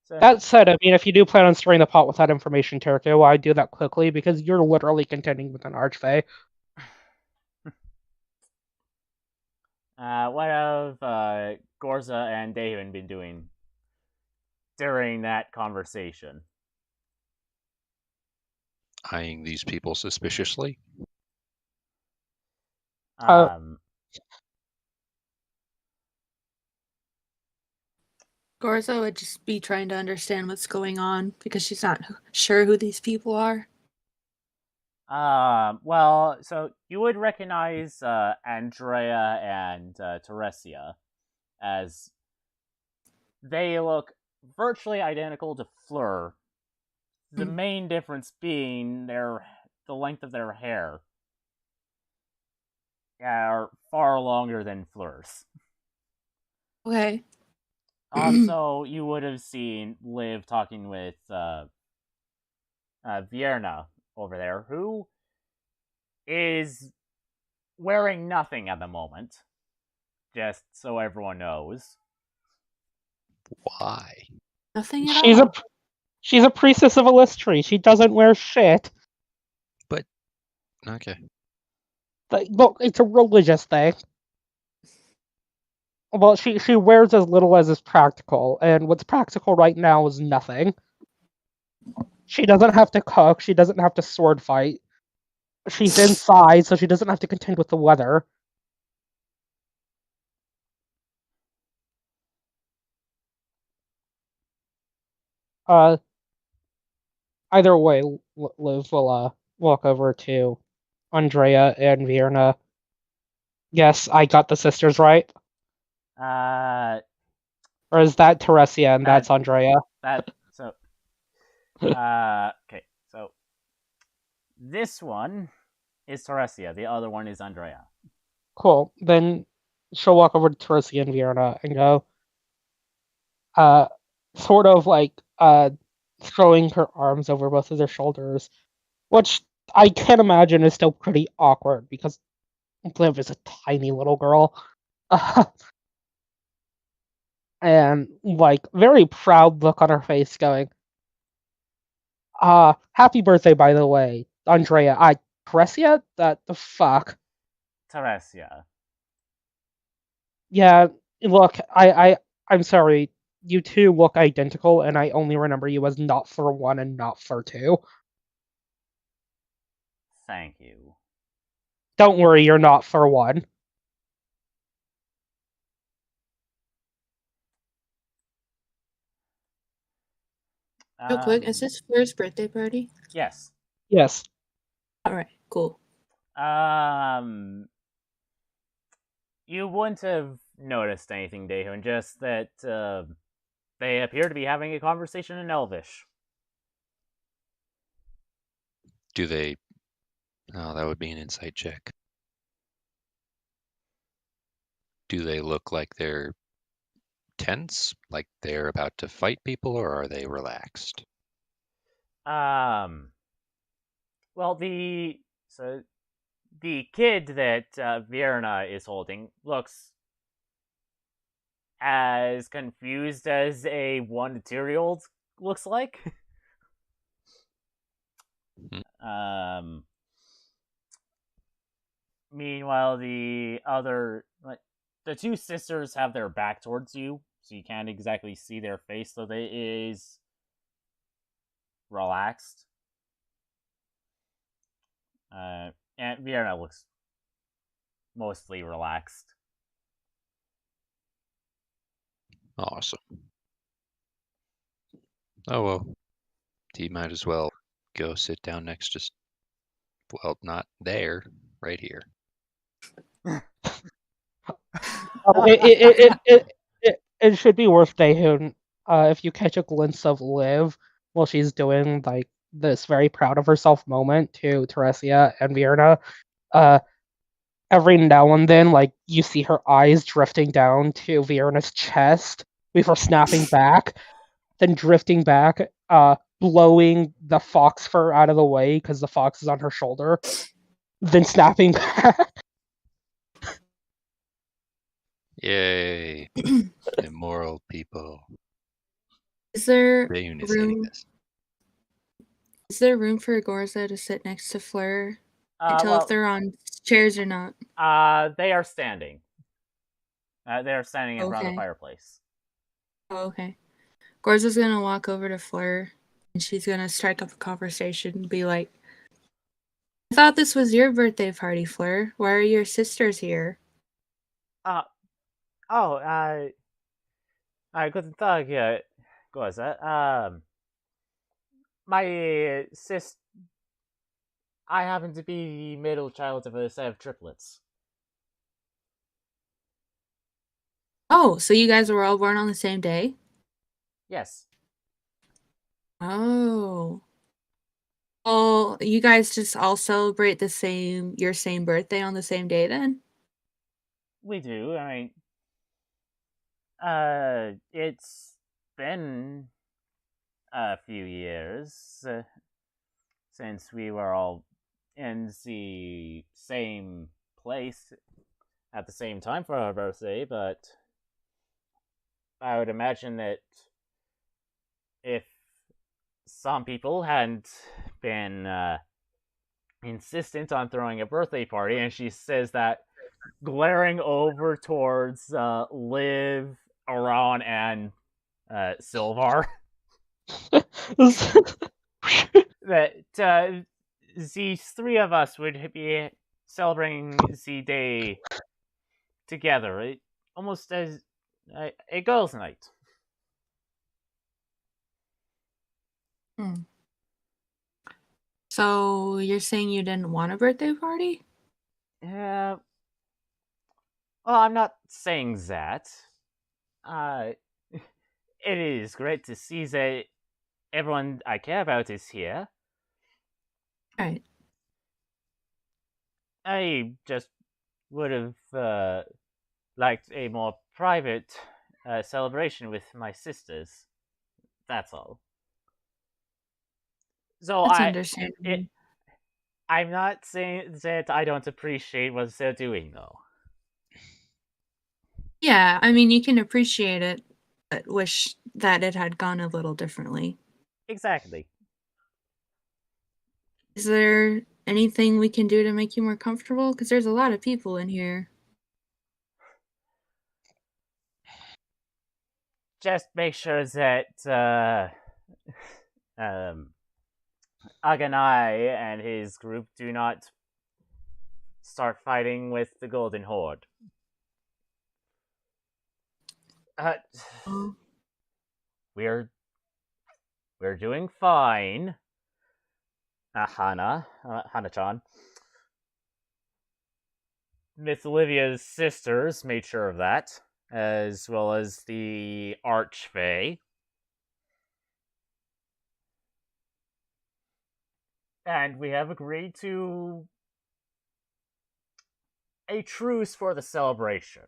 So, That said, I mean, if you do plan on stirring the pot with that information, Terko, I do that quickly because you're literally contending with an archfey. what have Gorza and Daven been doing during that conversation? Eyeing these people suspiciously. Gorza would just be trying to understand what's going on because she's not sure who these people are. Well, so you would recognize Andrea and Teresia as they look virtually identical to Fleur. The main difference being the length of their hair are far longer than Fleur's. Okay. Also, you would have seen Liv talking with Vierna over there, who is wearing nothing at the moment, just so everyone knows. Why? Nothing at all. She's a priestess of Illustri. She doesn't wear shit. But okay. Look, it's a religious thing. Well, she wears as little as is practical, and what's practical right now is nothing. She doesn't have to cook. She doesn't have to sword fight. She's inside, so she doesn't have to contend with the weather. Either way, Liv will walk over to Andrea and Vierna. Yes, I got the sisters right. Or is that Teresia and that's Andrea? Okay, so this one is Teresia, the other one is Andrea. Cool. Then she'll walk over to Teresia and Vierna and go, sort of like, throwing her arms over both of their shoulders, which I can imagine is still pretty awkward because Liv is a tiny little girl. And, like, very proud look on her face going, happy birthday, by the way, Andrea. Teresia? That the fuck? Teresia. Yeah, look, I'm sorry. You two look identical, and I only remember you as not for one and not for two. Thank you. Don't worry, you're not for one. Real quick, is this Fleur's birthday party? Yes. Yes. Alright, cool. You wouldn't have noticed anything, Daehun, just that they appear to be having a conversation in Elvish. Do they? Oh, that would be an insight check. Do they look like they're tense, like they're about to fight people, or are they relaxed? Well, the kid that Vierna is holding looks as confused as a 1 to 2-year-old looks like. Meanwhile, the two sisters have their back towards you, so you can't exactly see their face, so they is relaxed. And Vierna looks mostly relaxed. Awesome. Oh well, he might as well go sit down next to. Well, not there, right here. It should be worth Daehoon if you catch a glimpse of Liv while she's doing like this very proud of herself moment to Teresia and Virna. Uh, every now and then, like you see her eyes drifting down to Virna's chest before snapping back, then drifting back, blowing the fox fur out of the way because the fox is on her shoulder, then snapping back. Yay. Immoral people. Is there Daehoon is hating room? this. Is there room for Gorza to sit next to Fleur? I tell if they're on chairs or not. They are standing. They are standing in front of the Okay. fireplace. Oh, okay. Gorza's gonna walk over to Fleur and she's gonna strike up a conversation and be like, I thought this was your birthday party, Fleur. Why are your sisters here? Guten Tag, Gorza. My sis. I happen to be the middle child of a set of triplets. Oh, so you guys were all born on the same day? Yes. Oh. Well, you guys just all celebrate your same birthday on the same day then? We do. I mean, it's been a few years since we were all in the same place at the same time for our birthday, but I would imagine that if some people hadn't been insistent on throwing a birthday party, and she says that glaring over towards Liv, Aran, and Silvar, that these three of us would be celebrating the day together, almost as a girls' night. So you're saying you didn't want a birthday party? Well, I'm not saying that. It is great to see that everyone I care about is here. Right. I just would have liked a more private celebration with my sisters. That's all. So That's understandable. I'm not saying that I don't appreciate what they're doing, though. Yeah, I mean, you can appreciate it, but wish that it had gone a little differently. Exactly. Is there anything we can do to make you more comfortable? Because there's a lot of people in here. Just make sure that Aganai and his group do not start fighting with the Golden Horde. We're doing fine. Hana-chan. Miss Olivia's sisters made sure of that, as well as the Archfey. And we have agreed to a truce for the celebration.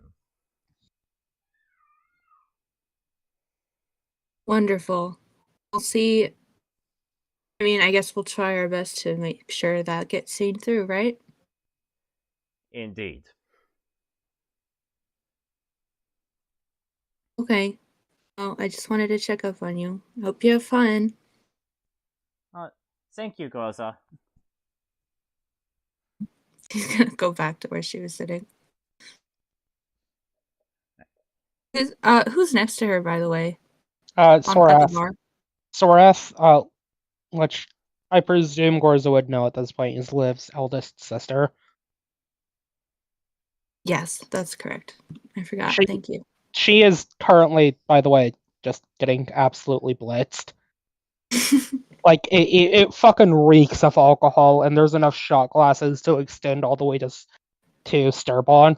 Wonderful. We'll see. I mean, I guess we'll try our best to make sure that gets seen through, right? Indeed. Okay. Well, I just wanted to check up on you. Hope you have fun. Thank you, Goza. She's gonna go back to where she was sitting. Who's next to her, by the way? At the Sorath. bar? Sorath, which I presume Gorza would know at this point, is Liv's eldest sister. Yes, that's correct. I forgot. Thank you. She is currently, by the way, just getting absolutely blitzed. Like, it fucking reeks of alcohol, and there's enough shot glasses to extend all the way to Sturbon.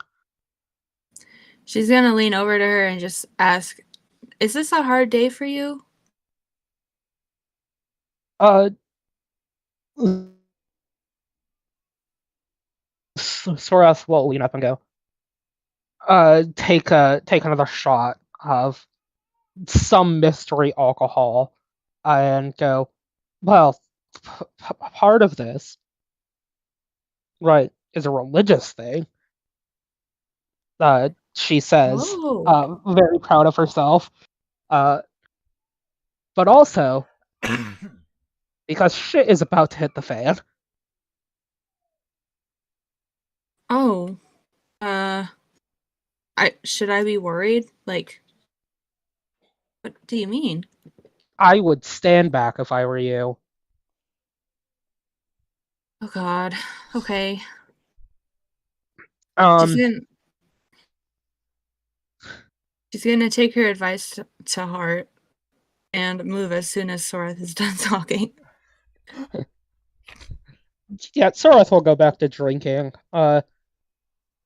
She's gonna lean over to her and just ask, "Is this a hard day for you?" Uh, Sorath will lean up and go, take another shot of some mystery alcohol, and go, well, part of this, right, is a religious thing. She says, Oh. very proud of herself. But also because shit is about to hit the fan. Oh. Should I be worried? Like, what do you mean? I would stand back if I were you. Oh God. Okay. She's Um, gonna she's gonna take her advice to heart and move as soon as Sorath is done talking. yeah, Sorath will go back to drinking. Out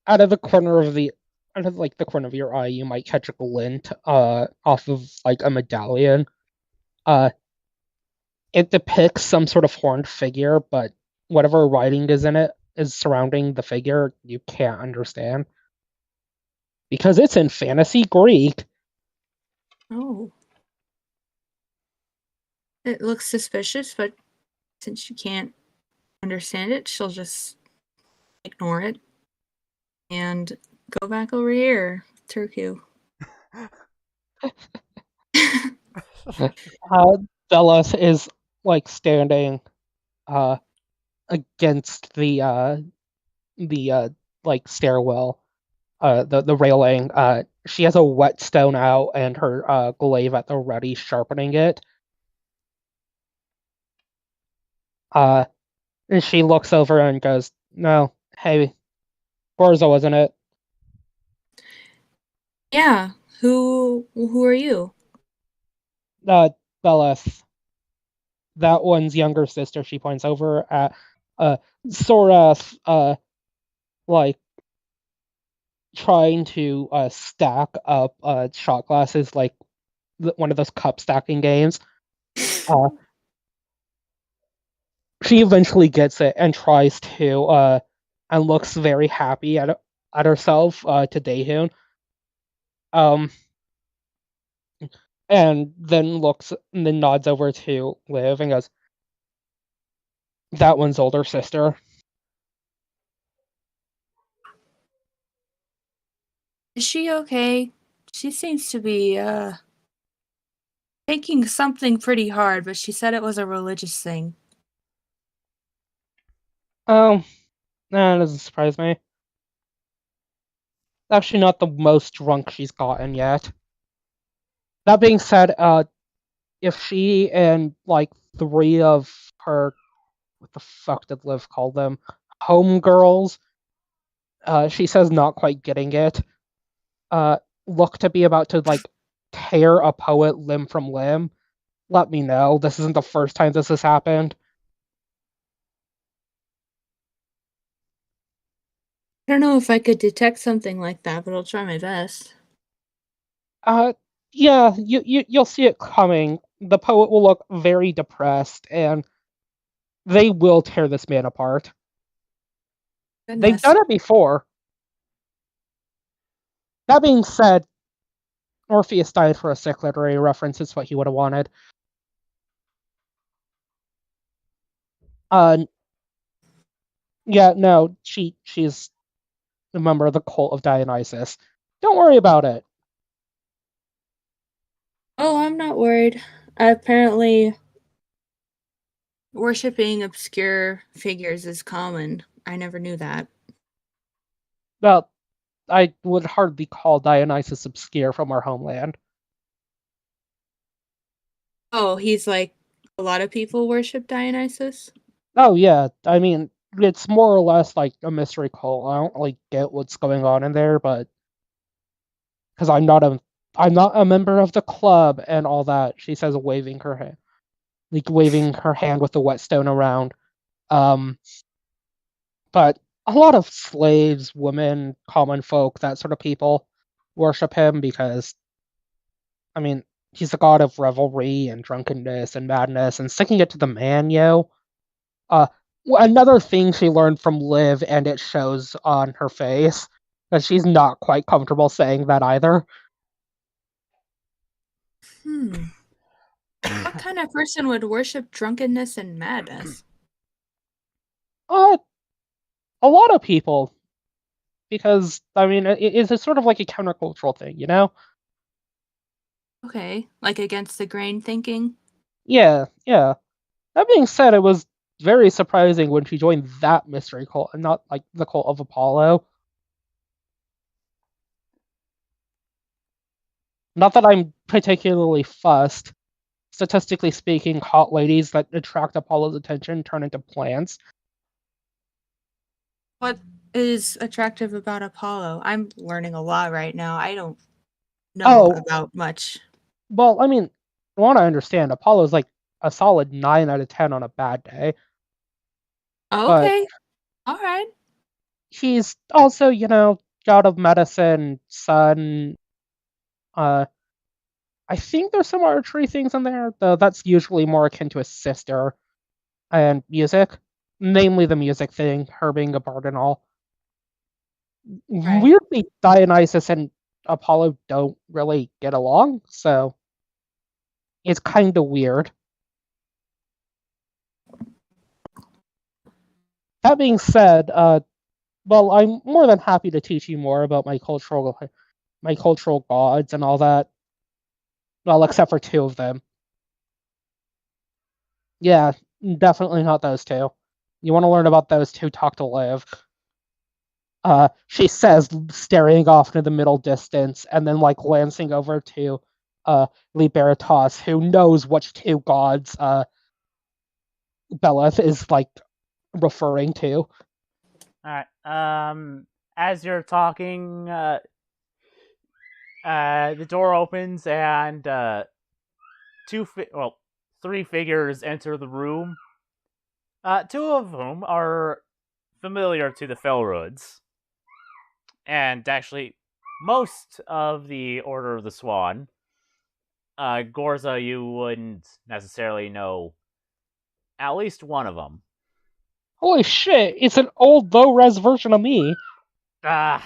of the corner of the out of like the corner of your eye, you might catch a glint off of like a medallion. Uh, it depicts some sort of horned figure, but whatever writing is in it is surrounding the figure, you can't understand because it's in fantasy Greek. Oh. It looks suspicious, but since she can't understand it, she'll just ignore it and go back over here, Turku. Bellas is like standing against the like stairwell, the railing. She has a whetstone out and her glaive at the ready, sharpening it. And she looks over and goes, "No, hey, Gorza, wasn't it?" Yeah. Who are you? Bellas. That one's younger sister. She points over at Sora, like trying to stack up shot glasses, like one of those cup stacking games. Uh, she eventually gets it and tries to and looks very happy at herself to Daehoon. Um, and then looks and then nods over to Liv and goes, "That one's older sister." Is she okay? She seems to be taking something pretty hard, but she said it was a religious thing. Oh, that doesn't surprise me. Actually, not the most drunk she's gotten yet. That being said, if she and like three of her, what the fuck did Liv call them, homegirls, she says not quite getting it, uh, look to be about to like tear a poet limb from limb, let me know. This isn't the first time this has happened. I don't know if I could detect something like that, but I'll try my best. Uh, yeah, you'll see it coming. The poet will look very depressed, and they will tear this man apart. They've Goodness. done it before. That being said, Orpheus died for a sick literary reference. It's what he would have wanted. Uh, yeah, no, she's a member of the cult of Dionysus. Don't worry about it. Oh, I'm not worried. Apparently, worshipping obscure figures is common. I never knew that. Well, I would hardly call Dionysus obscure from our homeland. Oh, he's like a lot of people worship Dionysus? Oh yeah, I mean it's more or less like a mystery cult. I don't really get what's going on in there, but because I'm not a member of the club and all that. She says, waving her hand, like waving her hand with the whetstone around. Um, but a lot of slaves, women, common folk, that sort of people. worship him because, I mean, he's the god of revelry and drunkenness and madness, and sticking it to the man, yo. Uh, Another thing she learned from Liv, and it shows on her face, that she's not quite comfortable saying that either. What kind of person would worship drunkenness and madness? Uh, a lot of people, because, I mean, it's sort of like a countercultural thing, you know? Okay, like against the grain thinking? Yeah, yeah. That being said, it was very surprising when she joined that mystery cult and not like the cult of Apollo. Not that I'm particularly fussed. Statistically speaking, hot ladies that attract Apollo's attention turn into plants. What is attractive about Apollo? I'm learning a lot right now. I don't know Oh, about much. well, I mean, I want to understand, Apollo's like a solid 9 out of 10 on a bad day, but Okay, all right. he's also, god of medicine, sun. I think there's some archery things in there, though that's usually more akin to a sister. And music, namely the music thing, her being a bard and all. Right. Weirdly, Dionysus and Apollo don't really get along, so it's kind of weird. That being said, well, I'm more than happy to teach you more about my cultural gods and all that. Well, except for 2 of them. Yeah, definitely not those 2. You want to learn about those 2? Talk to Liv. She says, staring off into the middle distance, and then like glancing over to Liberatos, who knows which 2 gods Beleth is like referring to. All right. As you're talking, the door opens and three figures enter the room. 2 of whom are familiar to the Felroods, and actually most of the Order of the Swan. Gorza, you wouldn't necessarily know at least one of them. Holy shit! It's an old low res version of me. No.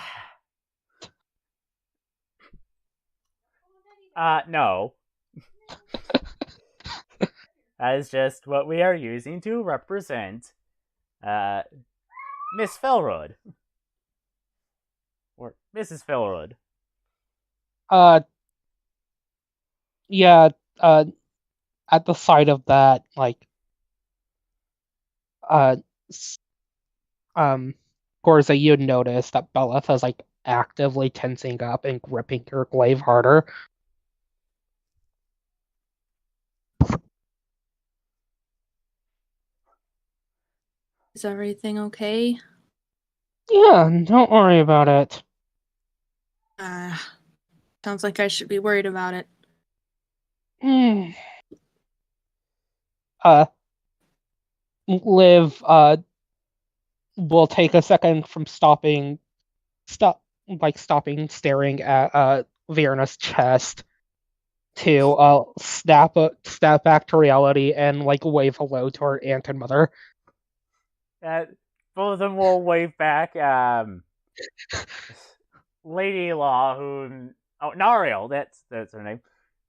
That is just what we are using to represent Miss Felrood. Or Mrs. Felrood. Yeah. At the sight of that, like, uh, Gorza, you'd notice that Beleth is like actively tensing up and gripping her glaive harder. Is everything okay? Yeah, don't worry about it. Sounds like I should be worried about it. Liv will take a second from stopping staring at Vierna's chest to snap back to reality and like wave hello to her aunt and mother. Both of them will wave back. Lady Law, Nariel, that's her name.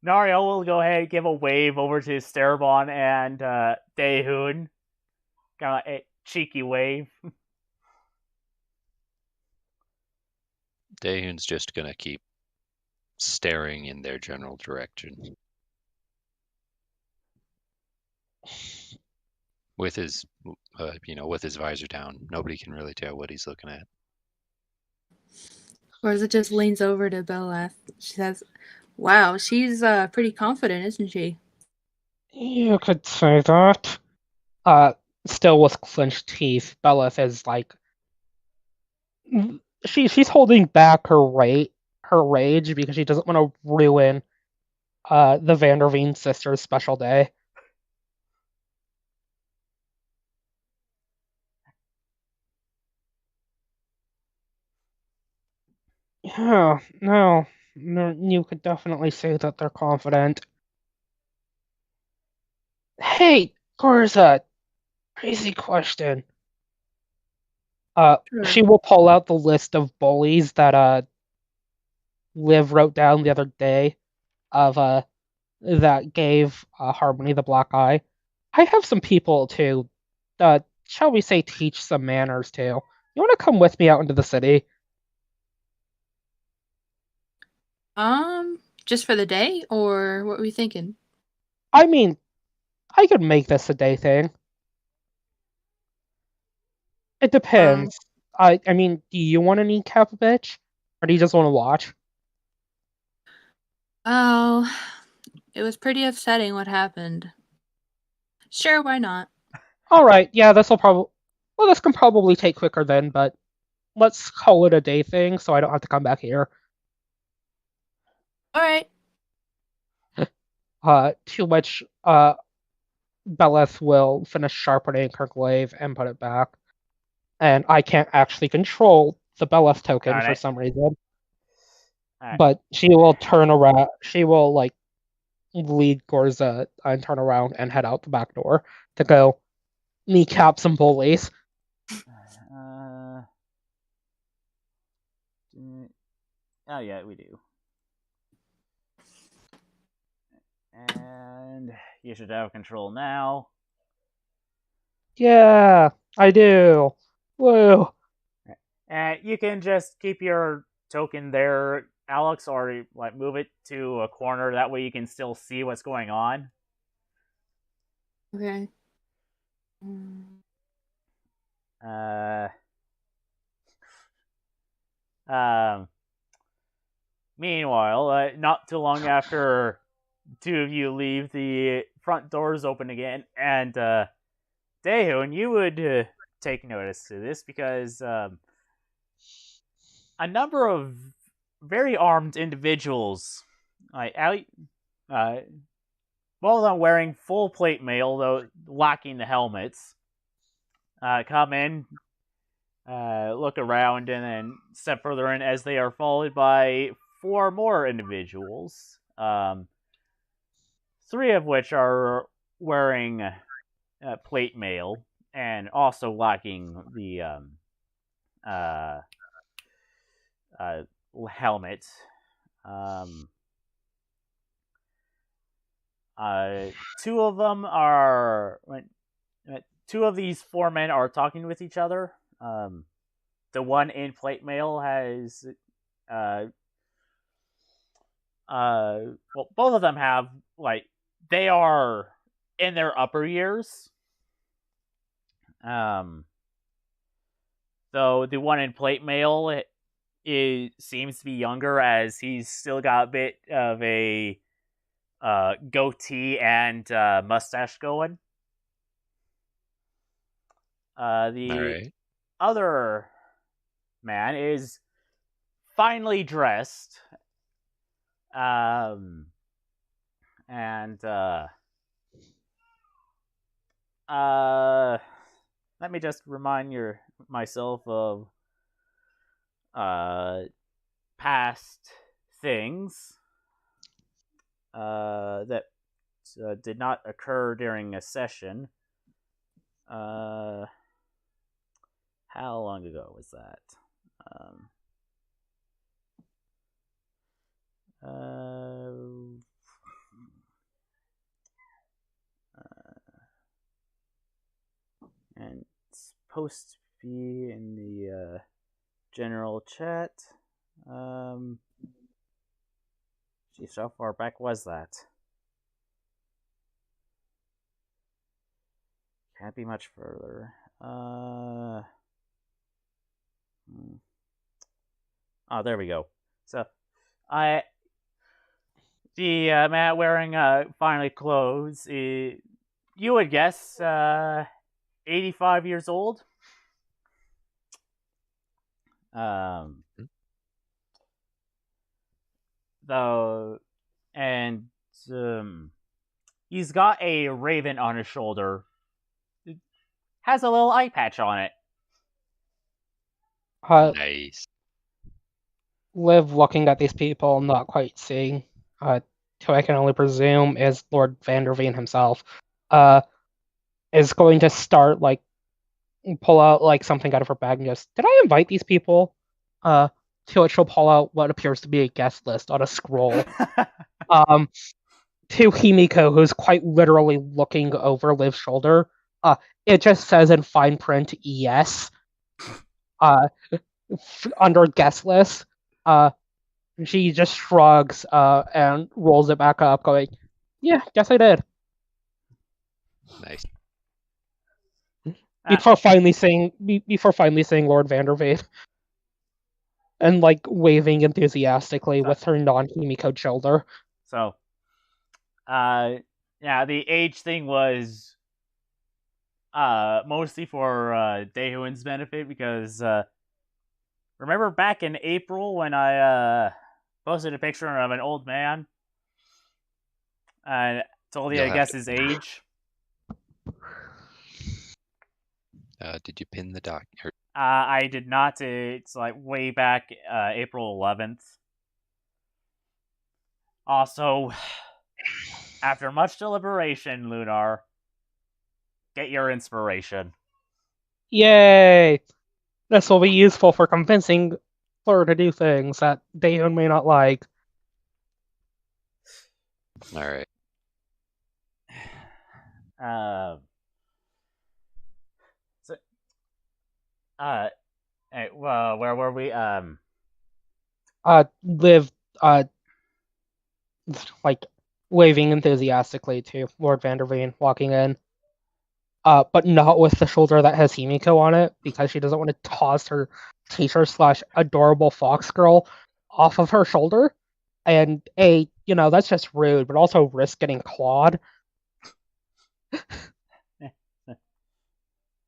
Nariel will go ahead and give a wave over to Starabon and Daehoon. Kind of a cheeky wave. Daehoon's just gonna keep staring in their general direction. With his, with his visor down, nobody can really tell what he's looking at. Gorza just leans over to Beleth. She says, "Wow, she's pretty confident, isn't she?" You could say that. Still with clenched teeth, Beleth is like she's holding back her rage because she doesn't want to ruin the Vanderveen sisters' special day. Oh, no, you could definitely say that they're confident. Hey, Gorza, crazy question. She Sure. will pull out the list of bullies that Liv wrote down the other day of that gave Harmony the black eye. I have some people to, shall we say, teach some manners to. You want to come with me out into the city? Just for the day, or what were you thinking? I mean, I could make this a day thing. It Um, depends. I mean, do you want to kneecap a bitch, or do you just want to watch? oh, it was pretty upsetting what happened. Sure, why not? All right, yeah, this can probably take quicker then, but let's call it a day thing, so I don't have to come back here. All right. To which Beleth will finish sharpening her glaive and put it back. And I can't actually control the Beleth token Darn for it. some reason. Alright. But she will turn around. She will like lead Gorza and turn around and head out the back door to go kneecap some bullies. Uh, oh yeah, we do. And you should have control now. Yeah, I do. Woo. And you can just keep your token there, Alex, or like move it to a corner. That way you can still see what's going on. Okay. Uh, um, Meanwhile, not too long after two of you leave, the front doors open again, and Dehun, you would take notice to this because a number of very armed individuals, like both of them wearing full plate mail, though lacking the helmets, come in, look around, and then step further in as they are followed by four more individuals. Three of which are wearing plate mail and also lacking the uh, helmet. Um, Two of them are. Two of these four men are talking with each other. The one in plate mail has. Well, both of them have, like, they are in their upper years. Though the one in plate mail seems to be younger, as he's still got a bit of a goatee and mustache going. The Alright. other man is finely dressed, and let me just remind myself of past things that did not occur during a session. How long ago was that? And it's supposed to be in the general chat. Geez, how far back was that? Can't be much further. Oh, there we go. So, the man wearing finally clothes, you would guess 85 years old. Though, and he's got a raven on his shoulder. It has a little eye patch on it. Uh, Nice. Liv looking at these people, not quite seeing, who I can only presume is Lord Vanderveen himself, is going to start, like, pull out, like, something out of her bag and goes, "Did I invite these people?" To which she'll pull out what appears to be a guest list on a scroll. To Himiko, who's quite literally looking over Liv's shoulder. It just says in fine print, yes. Under guest list. She just shrugs and rolls it back up, going, "Yeah, guess I did." Nice. Before finally saying Lord Vanderveen, and like waving enthusiastically with her non-Himiko shoulder. So, yeah, the age thing was mostly for Daehoon's benefit because remember back in April when I posted a picture of an old man and told you You'll to have guess to- his age? Did you pin the doc? I did not. It's like way back April 11th. Also, after much deliberation, Lunar, get your inspiration. Yay! This will be useful for convincing Fleur to do things that Daehoon may not like. All right. So, hey, well, where were we? Liv, like, waving enthusiastically to Lord Vanderveen walking in. But not with the shoulder that has Himiko on it, because she doesn't want to toss her teacher slash adorable fox girl off of her shoulder. And that's just rude, but also risk getting clawed.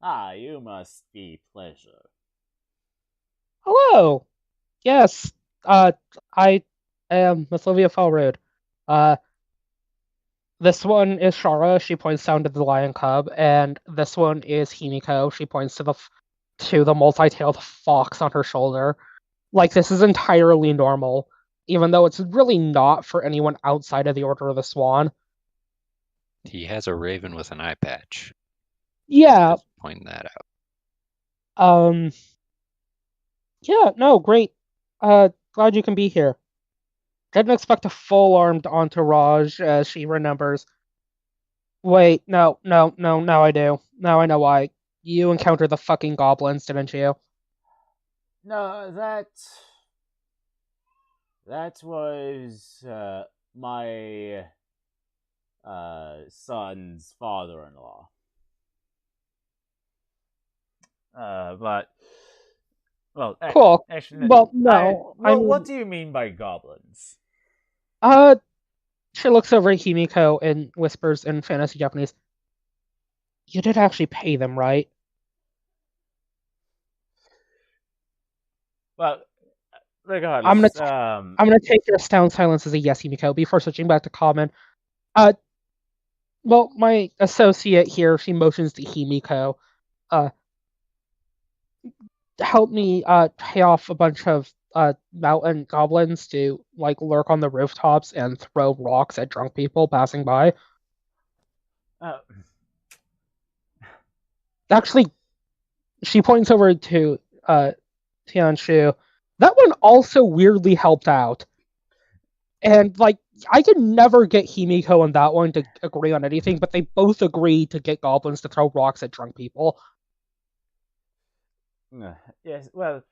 You must be pleasure. Hello. Yes. I am Miss Olivia Falrude. This one is Shara. She points down to the lion cub, and this one is Himiko. She points to the multi-tailed fox on her shoulder. Like, this is entirely normal, even though it's really not for anyone outside of the Order of the Swan. He has a raven with an eye patch. Yeah. Just pointing that out. Yeah, no, great. Glad you can be here. Didn't expect a full-armed entourage, as she remembers. Wait, no, now I do. Now I know why. You encountered the fucking goblins, didn't you? No, that was my son's father-in-law. But well, Cool. Actually, Well, no. what do you mean by goblins? She looks over at Himiko and whispers in fantasy Japanese, "You did actually pay them, right?" Well, regardless, I'm gonna take your astounded silence as a yes, Himiko, before switching back to common. Well, my associate here, she motions to Himiko, help me pay off a bunch of mountain goblins to like lurk on the rooftops and throw rocks at drunk people passing by. Actually, she points over to Tianshu. That one also weirdly helped out. And like, I could never get Himiko and that one to agree on anything, but they both agree to get goblins to throw rocks at drunk people. Yes, well,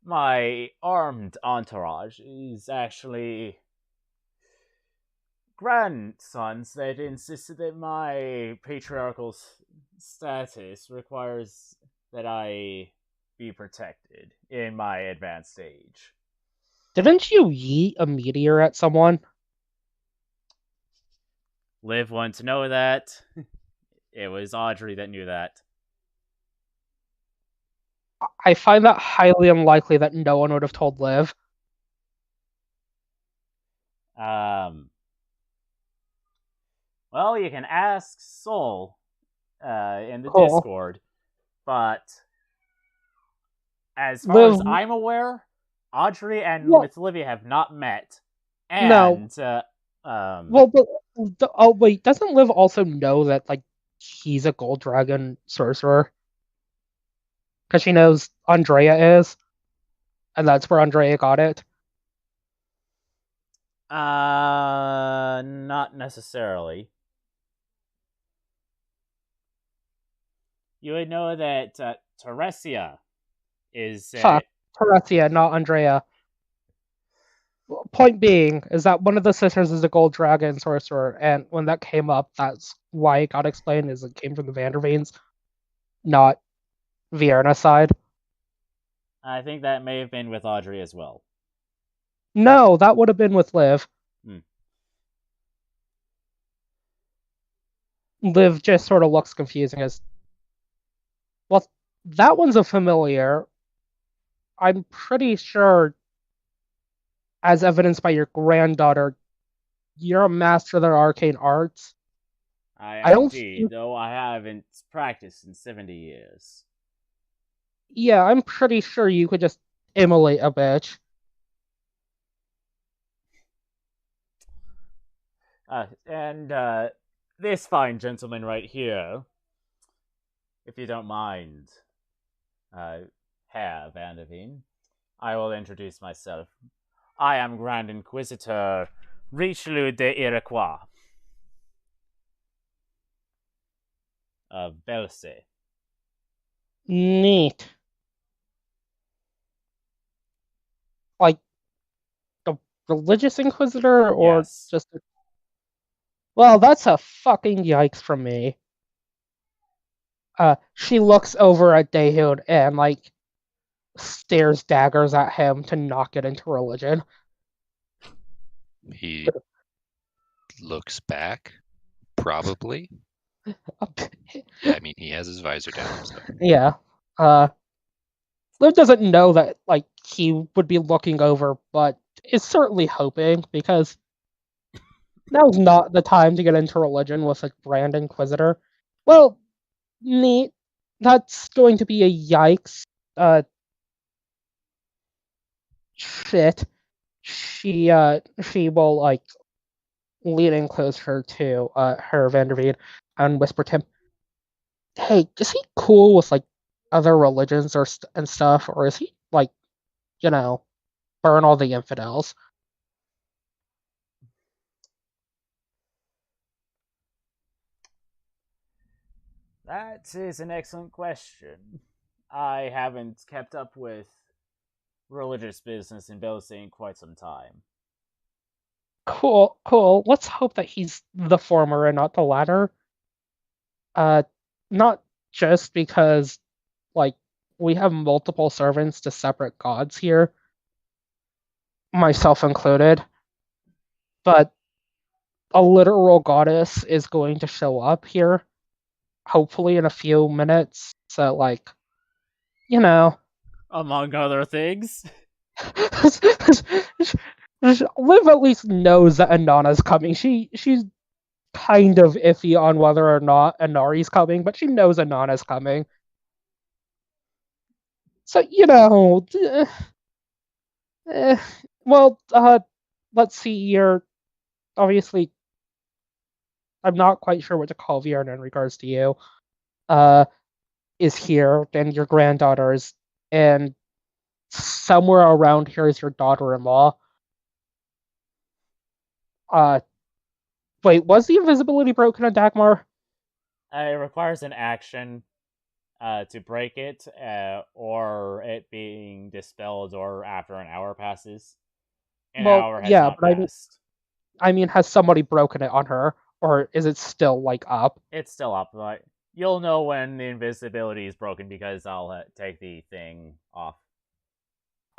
my armed entourage is actually grandsons that insisted that my patriarchal status requires that I be protected in my advanced age. Didn't you yeet a meteor at someone? Liv wanted to know that. It was Audrey that knew that. I find that highly unlikely that no one would have told Liv. Well, you can ask Soul in the Cool. Discord, but as far as Liv, I'm aware, Audrey and Well- Miss Olivia have not met. No. And Well, but oh wait, doesn't Liv also know that like he's a gold dragon sorcerer? Because she knows Andrea is, and that's where Andrea got it. not necessarily. You would know that Teresia is Fuck, Teresia, not Andrea. Point being is that one of the sisters is a gold dragon sorcerer, and when that came up, that's why it got explained, is it came from the Vanderveens, not Vienna's side. I think that may have been with Audrey as well. No, that would have been with Liv. Liv just sort of looks confusing as, well, that one's a familiar. I'm pretty sure, as evidenced by your granddaughter, you're a master of the arcane arts. I don't indeed, think- though I haven't practiced in 70 years. Yeah, I'm pretty sure you could just immolate a bitch. And this fine gentleman right here, if you don't mind, Herr Vanderveen, I will introduce myself. I am Grand Inquisitor Richelieu de Iroquois of Belse. Neat. Like a religious inquisitor, or Yes. just a... Well, that's a fucking yikes from me. She looks over at Dehud and like stares daggers at him to not get into religion. He looks back, probably. Yeah, I mean, he has his visor down. So. Yeah. Liv doesn't know that like he would be looking over, but is certainly hoping, because now's not the time to get into religion with a Grand Inquisitor. Well, neat. That's going to be a yikes. Shit. She will like lean in closer to her Vanderveed and whisper to him, "Hey, is he cool with like other religions or and stuff, or is he like, burn all the infidels?" That is an excellent question. I haven't kept up with religious business in Belse in quite some time. Cool, cool. Let's hope that he's the former and not the latter. Not just because, like, we have multiple servants to separate gods here, myself included, but a literal goddess is going to show up here, hopefully in a few minutes. So, like, Among other things. Liv at least knows that Anana's coming. She's kind of iffy on whether or not Anari's coming, but she knows Anana's coming. So, well, let's see here. Obviously, I'm not quite sure what to call Vierna in regards to you. Is here, and your granddaughters, and somewhere around here is your daughter-in-law. Wait, was the invisibility broken on Dagmar? It requires an action to break it, or it being dispelled, or after an hour passes. An hour has not passed. I mean, has somebody broken it on her, or is it still like up? It's still up, but you'll know when the invisibility is broken because I'll take the thing off.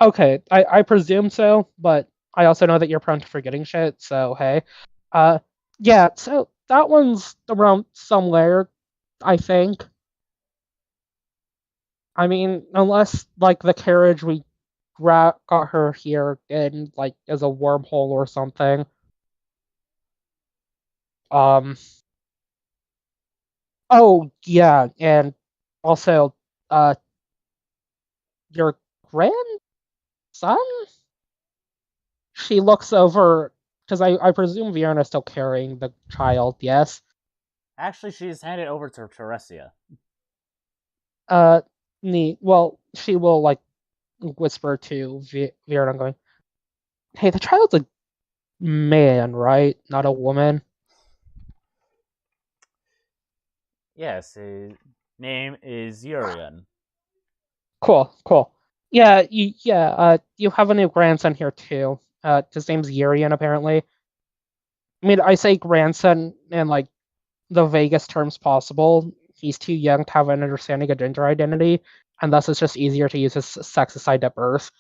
Okay, I presume so, but I also know that you're prone to forgetting shit, so hey. Yeah, so that one's around somewhere, I think. I mean, unless, like, the carriage we got her here in, like, as a wormhole or something. Oh, yeah, and also, your grandson son? She looks over, because I presume Vierna's still carrying the child, yes? Actually, she's handed over to Teresia. Neat. Well, she will, like, whisper to Vierna, going, hey, the child's a man, right? Not a woman? Yes, his name is Urian. Cool. Yeah, you have a new grandson here, too. His name's Urian, apparently. I mean, I say grandson in, like, the vaguest terms possible. He's too young to have an understanding of gender identity, and thus it's just easier to use his sex assigned at birth.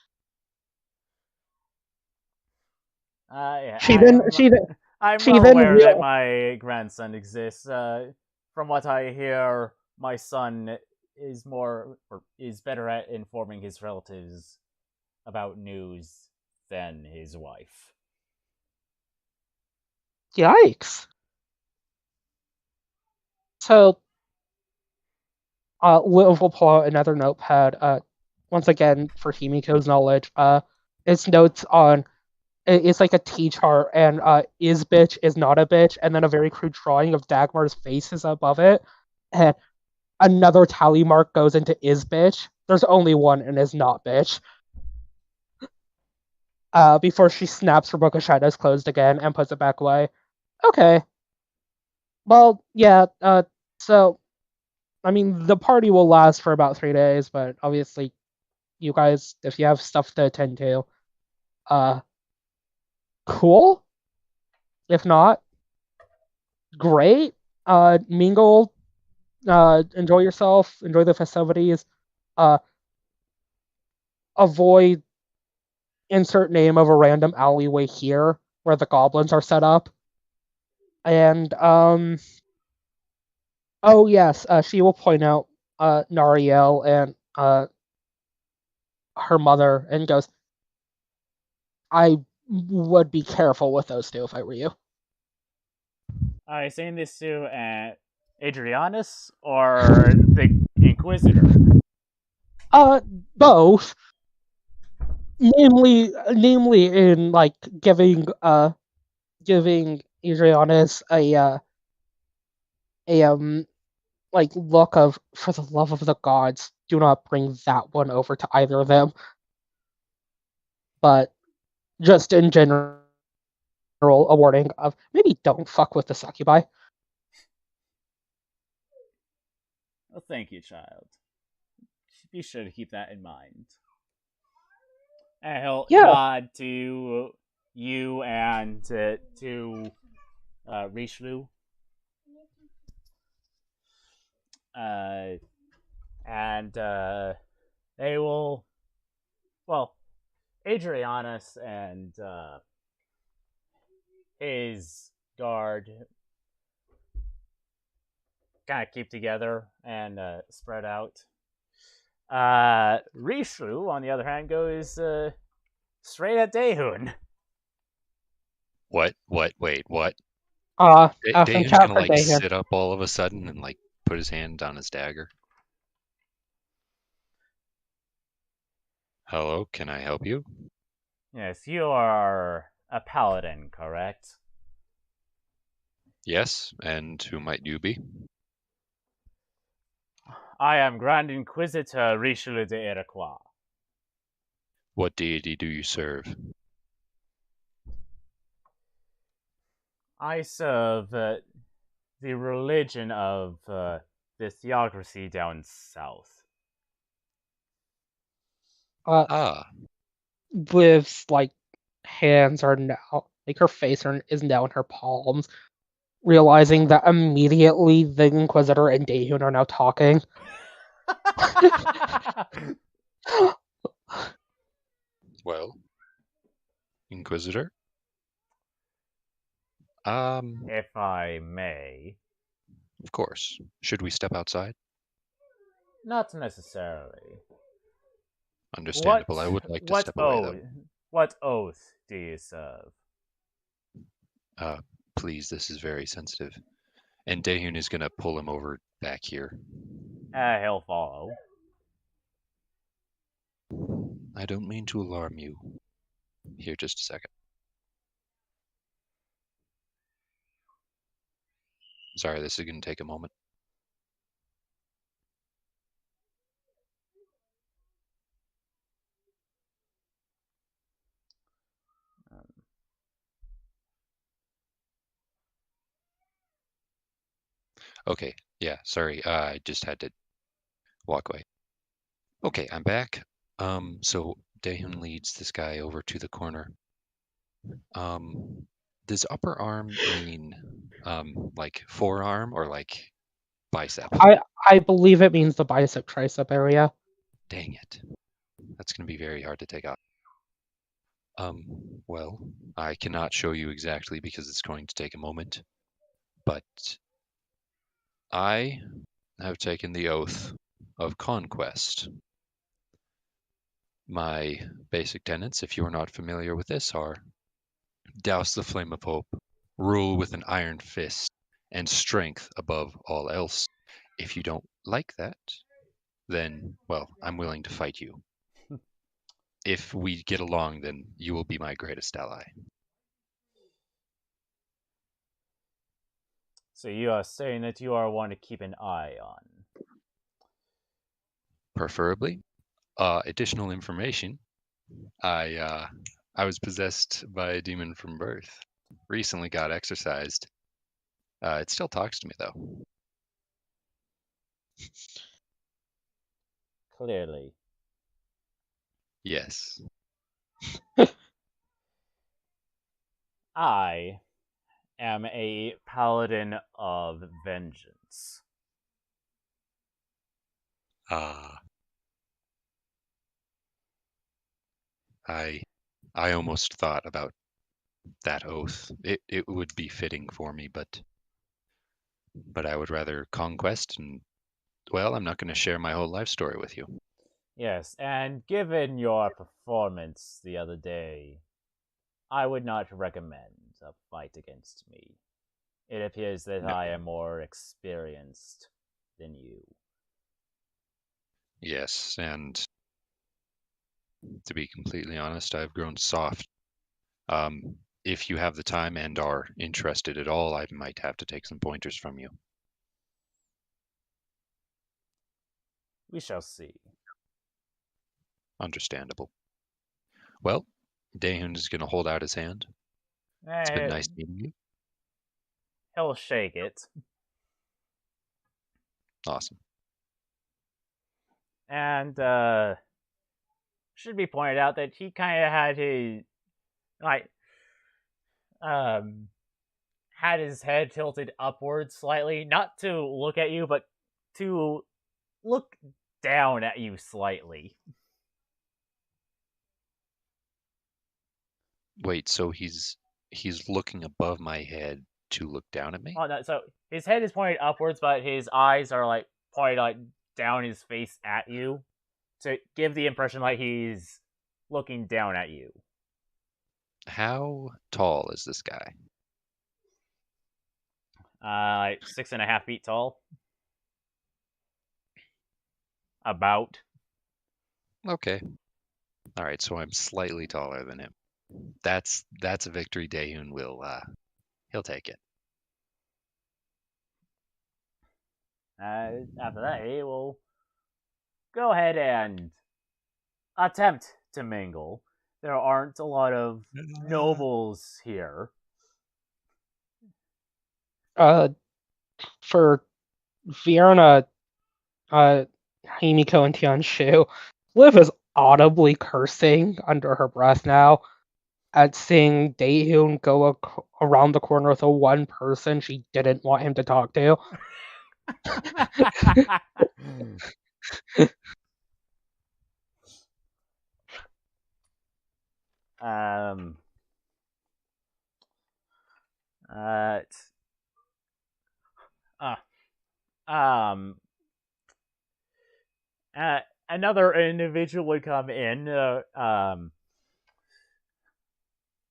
Yeah, She then I'm she well then aware that real my grandson exists. From what I hear, my son is better at informing his relatives about news than his wife. Yikes. So Liv will pull out another notepad, once again for Himiko's knowledge. It's notes on it's like a T chart, and is bitch is not a bitch, and then a very crude drawing of Dagmar's face is above it, and another tally mark goes into is bitch. There's only one, and is not bitch. Before she snaps her book of shadows closed again and puts it back away. Okay. Well, yeah. So I mean, the party will last for about 3 days, but obviously, you guys, if you have stuff to attend to, uh, cool. If not, great. Mingle. Enjoy yourself. Enjoy the festivities. Uh, avoid insert name of a random alleyway here where the goblins are set up. And oh yes, she will point out Nariel and her mother and goes, I would be careful with those two if I were you. Are you saying this to Adrianus or the Inquisitor? Both. Namely in like giving Adrianus a like look of, for the love of the gods, do not bring that one over to either of them. But just in general, a warning of maybe don't fuck with the succubi. Well, thank you, child. Be sure to keep that in mind. And he'll Yeah. nod to you and to Richelieu. And they will, well, Adrianus and his guard kind of keep together and spread out. Richelieu, on the other hand, goes straight at Dehun. What? Wait, what? From Daehyun's gonna chapter like Daehyun. sit up all of a sudden and like put his hand on his dagger. Hello, can I help you? Yes, you are a paladin, correct? Yes, and who might you be? I am Grand Inquisitor Richelieu de Iroquois. What deity do you serve? I serve the religion of the theocracy down south. Ah, Liv's like hands are now like her face is now in her palms, realizing that immediately the Inquisitor and Daehun are now talking. well, Inquisitor? If I may. Of course. Should we step outside? Not necessarily. Understandable. I would like to step away, though. What oath do you serve? Please, this is very sensitive. And Daehyun is gonna pull him over back here. He'll follow. I don't mean to alarm you. Here, just a second. Sorry, this is going to take a moment. Okay, yeah, sorry. I just had to walk away. Okay, I'm back. So Daehun leads this guy over to the corner. Does upper arm mean like forearm or like bicep? I believe it means the bicep tricep area. Dang it. That's going to be very hard to take off. Well, I cannot show you exactly because it's going to take a moment, but I have taken the oath of conquest. My basic tenets, if you are not familiar with this, are douse the flame of hope, rule with an iron fist, and strength above all else. If you don't like that, then, well, I'm willing to fight you. If we get along, then you will be my greatest ally. So you are saying that you are one to keep an eye on. Preferably. Additional information. I was possessed by a demon from birth. Recently got exorcised. It still talks to me though. Clearly. Yes. I am a paladin of vengeance. Ah. I almost thought about that oath. It would be fitting for me, but I would rather conquest and well, I'm not going to share my whole life story with you. Yes, and given your performance the other day, I would not recommend a fight against me. It appears that No. I am more experienced than you. Yes, and to be completely honest, I've grown soft. If you have the time and are interested at all, I might have to take some pointers from you. We shall see. Understandable. Well, Daehun is going to hold out his hand. It's been nice meeting you. He'll shake it. Awesome. And should be pointed out that he kind of had his like had his head tilted upwards slightly, not to look at you, but to look down at you slightly. Wait, so he's looking above my head to look down at me? Oh no! So his head is pointed upwards, but his eyes are like pointed like down his face at you, to give the impression like he's looking down at you. How tall is this guy? Like 6.5 feet tall. About. Okay. All right, so I'm slightly taller than him. That's a victory. Daehun will he'll take it. After that, he will go ahead and attempt to mingle. There aren't a lot of nobles here. For Vierna, Himiko and Tianshu, Liv is audibly cursing under her breath now at seeing Daehyun go around the corner with a one person she didn't want him to talk to. um. Uh. Um. Another individual would come in.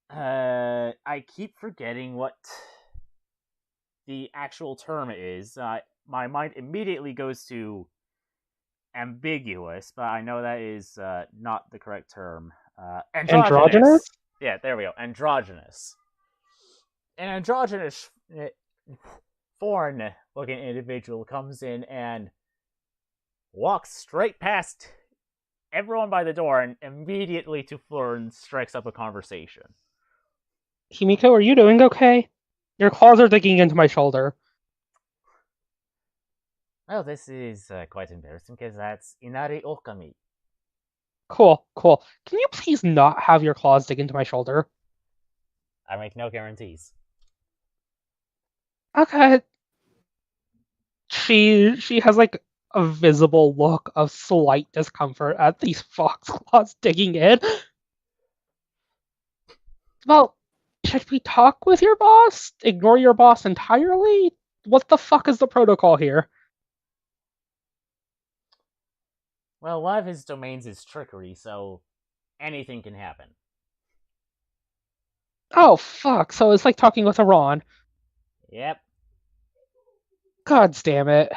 I keep forgetting what the actual term is. My mind immediately goes to ambiguous, but I know that is not the correct term. Androgynous? Yeah, there we go. Androgynous. An androgynous, foreign-looking individual comes in and walks straight past everyone by the door and immediately to Fleur and strikes up a conversation. Himiko, are you doing okay? Your claws are digging into my shoulder. Well, this is quite embarrassing because that's Inari Okami. Cool. Can you please not have your claws dig into my shoulder? I make no guarantees. Okay. She has like a visible look of slight discomfort at these fox claws digging in. Well, should we talk with your boss? Ignore your boss entirely? What the fuck is the protocol here? Well, one of his domains is trickery, so anything can happen. Oh fuck, so it's like talking with Iran. Yep. God damn it.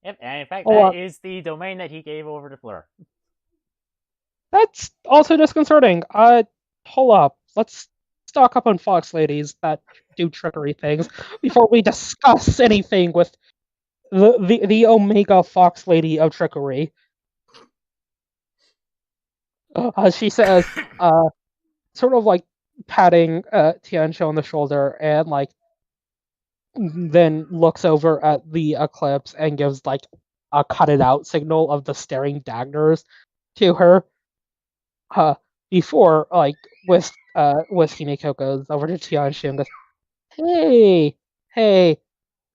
Yep, and in fact, Oh, that is the domain that he gave over to Fleur. That's also disconcerting. Hold up. Let's stock up on fox ladies that do trickery things before we discuss anything with the Omega Fox Lady of Trickery. She says, sort of like patting Tiancho on the shoulder and like then looks over at the eclipse and gives like a cut it out signal of the staring daggers to her. Before like with Himiko goes over to Tiancho and goes, hey,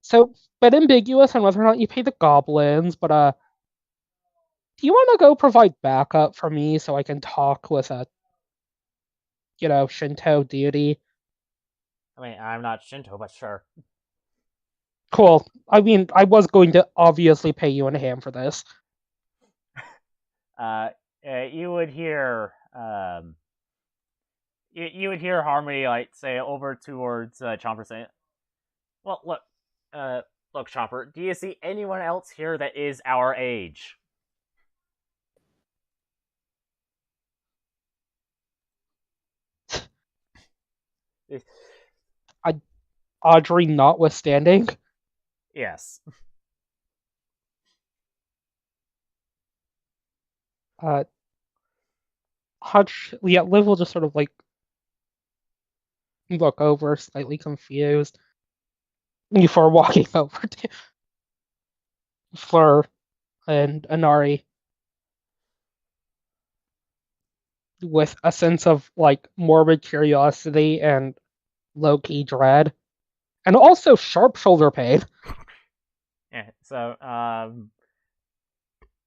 so bit ambiguous on whether or not you pay the goblins, but do you want to go provide backup for me so I can talk with a Shinto deity? I mean, I'm not Shinto, but sure. Cool. I mean, I was going to obviously pay you in a ham for this. You would hear, you would hear Harmony like say over towards Chomper saying, "Well, look, Chomper, do you see anyone else here that is our age?" Audrey notwithstanding. Yes. Liv will just sort of like look over, slightly confused, before walking over to Fleur and Inari with a sense of like morbid curiosity and low-key dread, and also sharp shoulder pain. Yeah. So,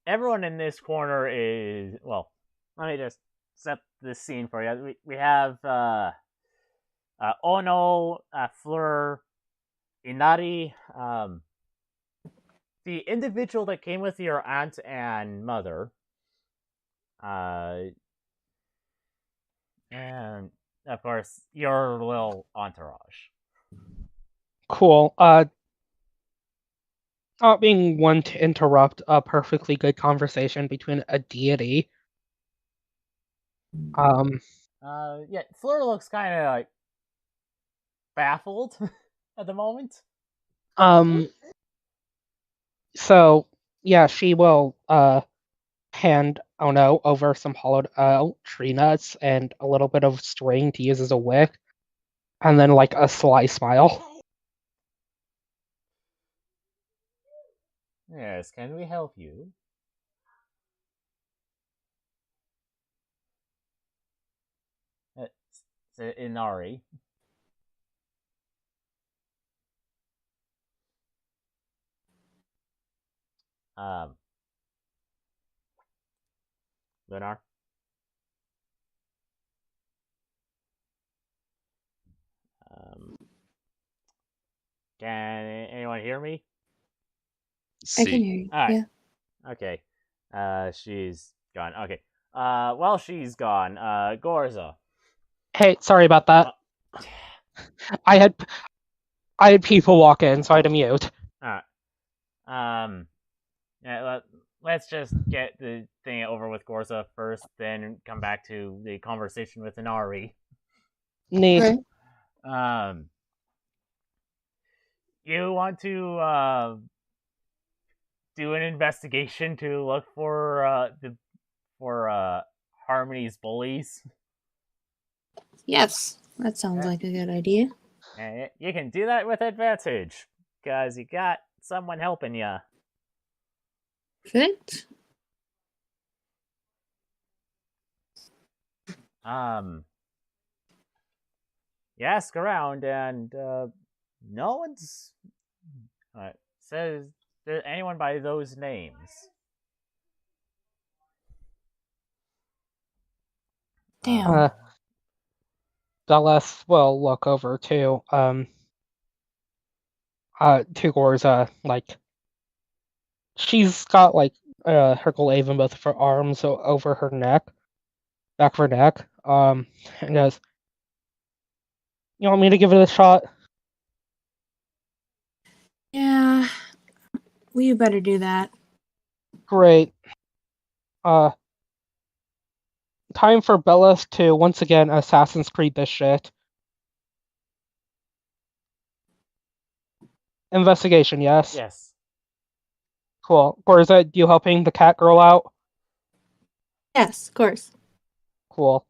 everyone in this corner is well. Let me just set this scene for you. We have Ono, Fleur, Inari, the individual that came with your aunt and mother, and of course your little entourage. Cool. Not being one to interrupt a perfectly good conversation between a deity. Yeah, Fleur looks kind of like baffled at the moment. So yeah, she will hand Ono over some hollowed out tree nuts and a little bit of string to use as a wick, and then like a sly smile. Yes, can we help you? It's Inari. Lunar. Can anyone hear me? I can hear you. All right. Yeah. Okay. She's gone. Okay. Well, she's gone. Gorza. Hey, sorry about that. I had people walk in, so I had to mute. All right. Yeah. let's just get the thing over with Gorza first, then come back to the conversation with Inari. Neat. Okay. You want to do an investigation to look for Harmony's bullies? Yes, that sounds like a good idea. And you can do that with advantage, because you got someone helping you. Perfect. You ask around, and no one's says there anyone by those names. Damn. Dallas will look over to Gorza, like she's got like her glaive in both of her arms over her neck, back of her neck, and goes, "You want me to give it a shot?" Yeah, well, you better do that. Great. Time for Bellis to once again Assassin's Creed this shit. Investigation, yes? Yes. Cool. Gorza, you helping the cat girl out? Yes, of course. Cool.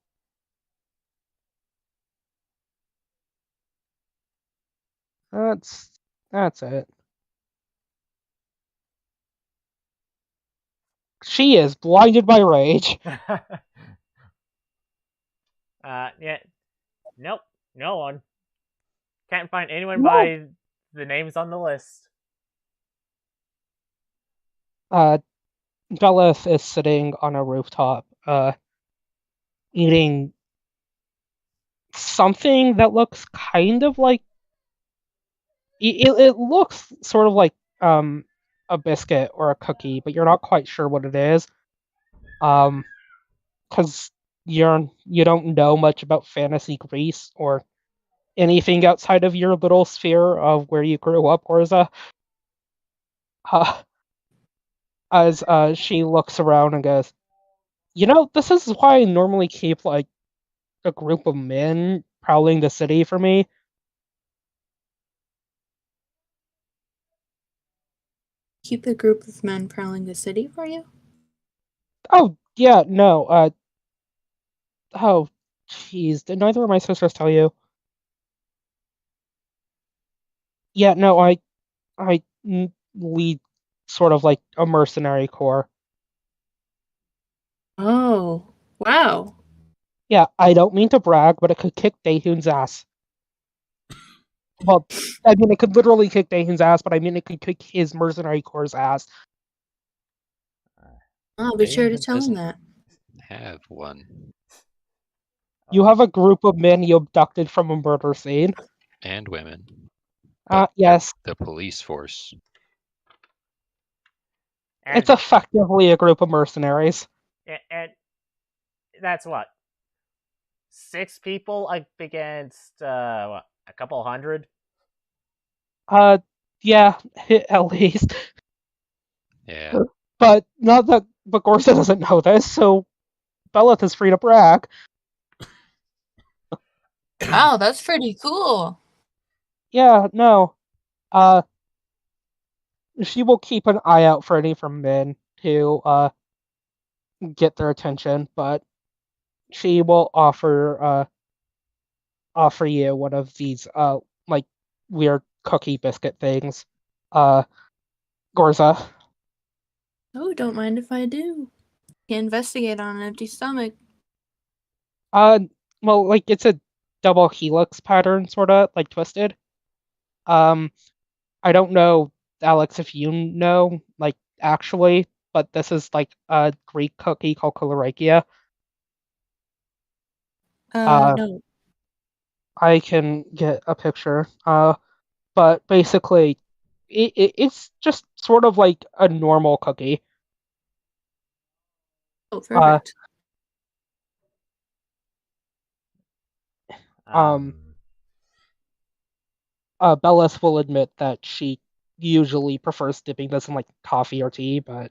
That's it. She is blinded by rage. Yeah. Nope. No one. Can't find anyone No. by the names on the list. Bellis is sitting on a rooftop, eating something that looks kind of like it looks sort of like a biscuit or a cookie, but you're not quite sure what it is. Because you don't know much about fantasy Greece or anything outside of your little sphere of where you grew up, Gorza. As she looks around and goes, this is why I normally keep like a group of men prowling the city for me. Keep a group of men prowling the city for you? Oh yeah, no. Oh, jeez, did neither of my sisters tell you? Yeah, no, I lead sort of like a mercenary corps. Oh, wow. Yeah, I don't mean to brag, but it could kick Daehun's ass. Well, I mean, it could literally kick Daehun's ass, but I mean, it could kick his mercenary corps' ass. I'll be sure to Daehun tell him doesn't that. have one. You have a group of men you abducted from a murder scene. And women. But Yes. The police force. And, It's effectively a group of mercenaries. and that's what? 6 people up against what, a couple hundred? Yeah, at least. Yeah. But Gorsa doesn't know this, so Belith is free to brag. Wow, that's pretty cool. Yeah, no. She will keep an eye out for any from men to get their attention, but she will offer you one of these like weird cookie biscuit things. Gorza. Oh, don't mind if I do. Can investigate on an empty stomach. Well, like it's a double helix pattern, sorta like twisted. I don't know, Alex, if you know, like actually, but this is like a Greek cookie called Kolorakia. No. I can get a picture. But basically, it's just sort of like a normal cookie. Oh, perfect. Bellis will admit that she usually prefers dipping this in like coffee or tea, but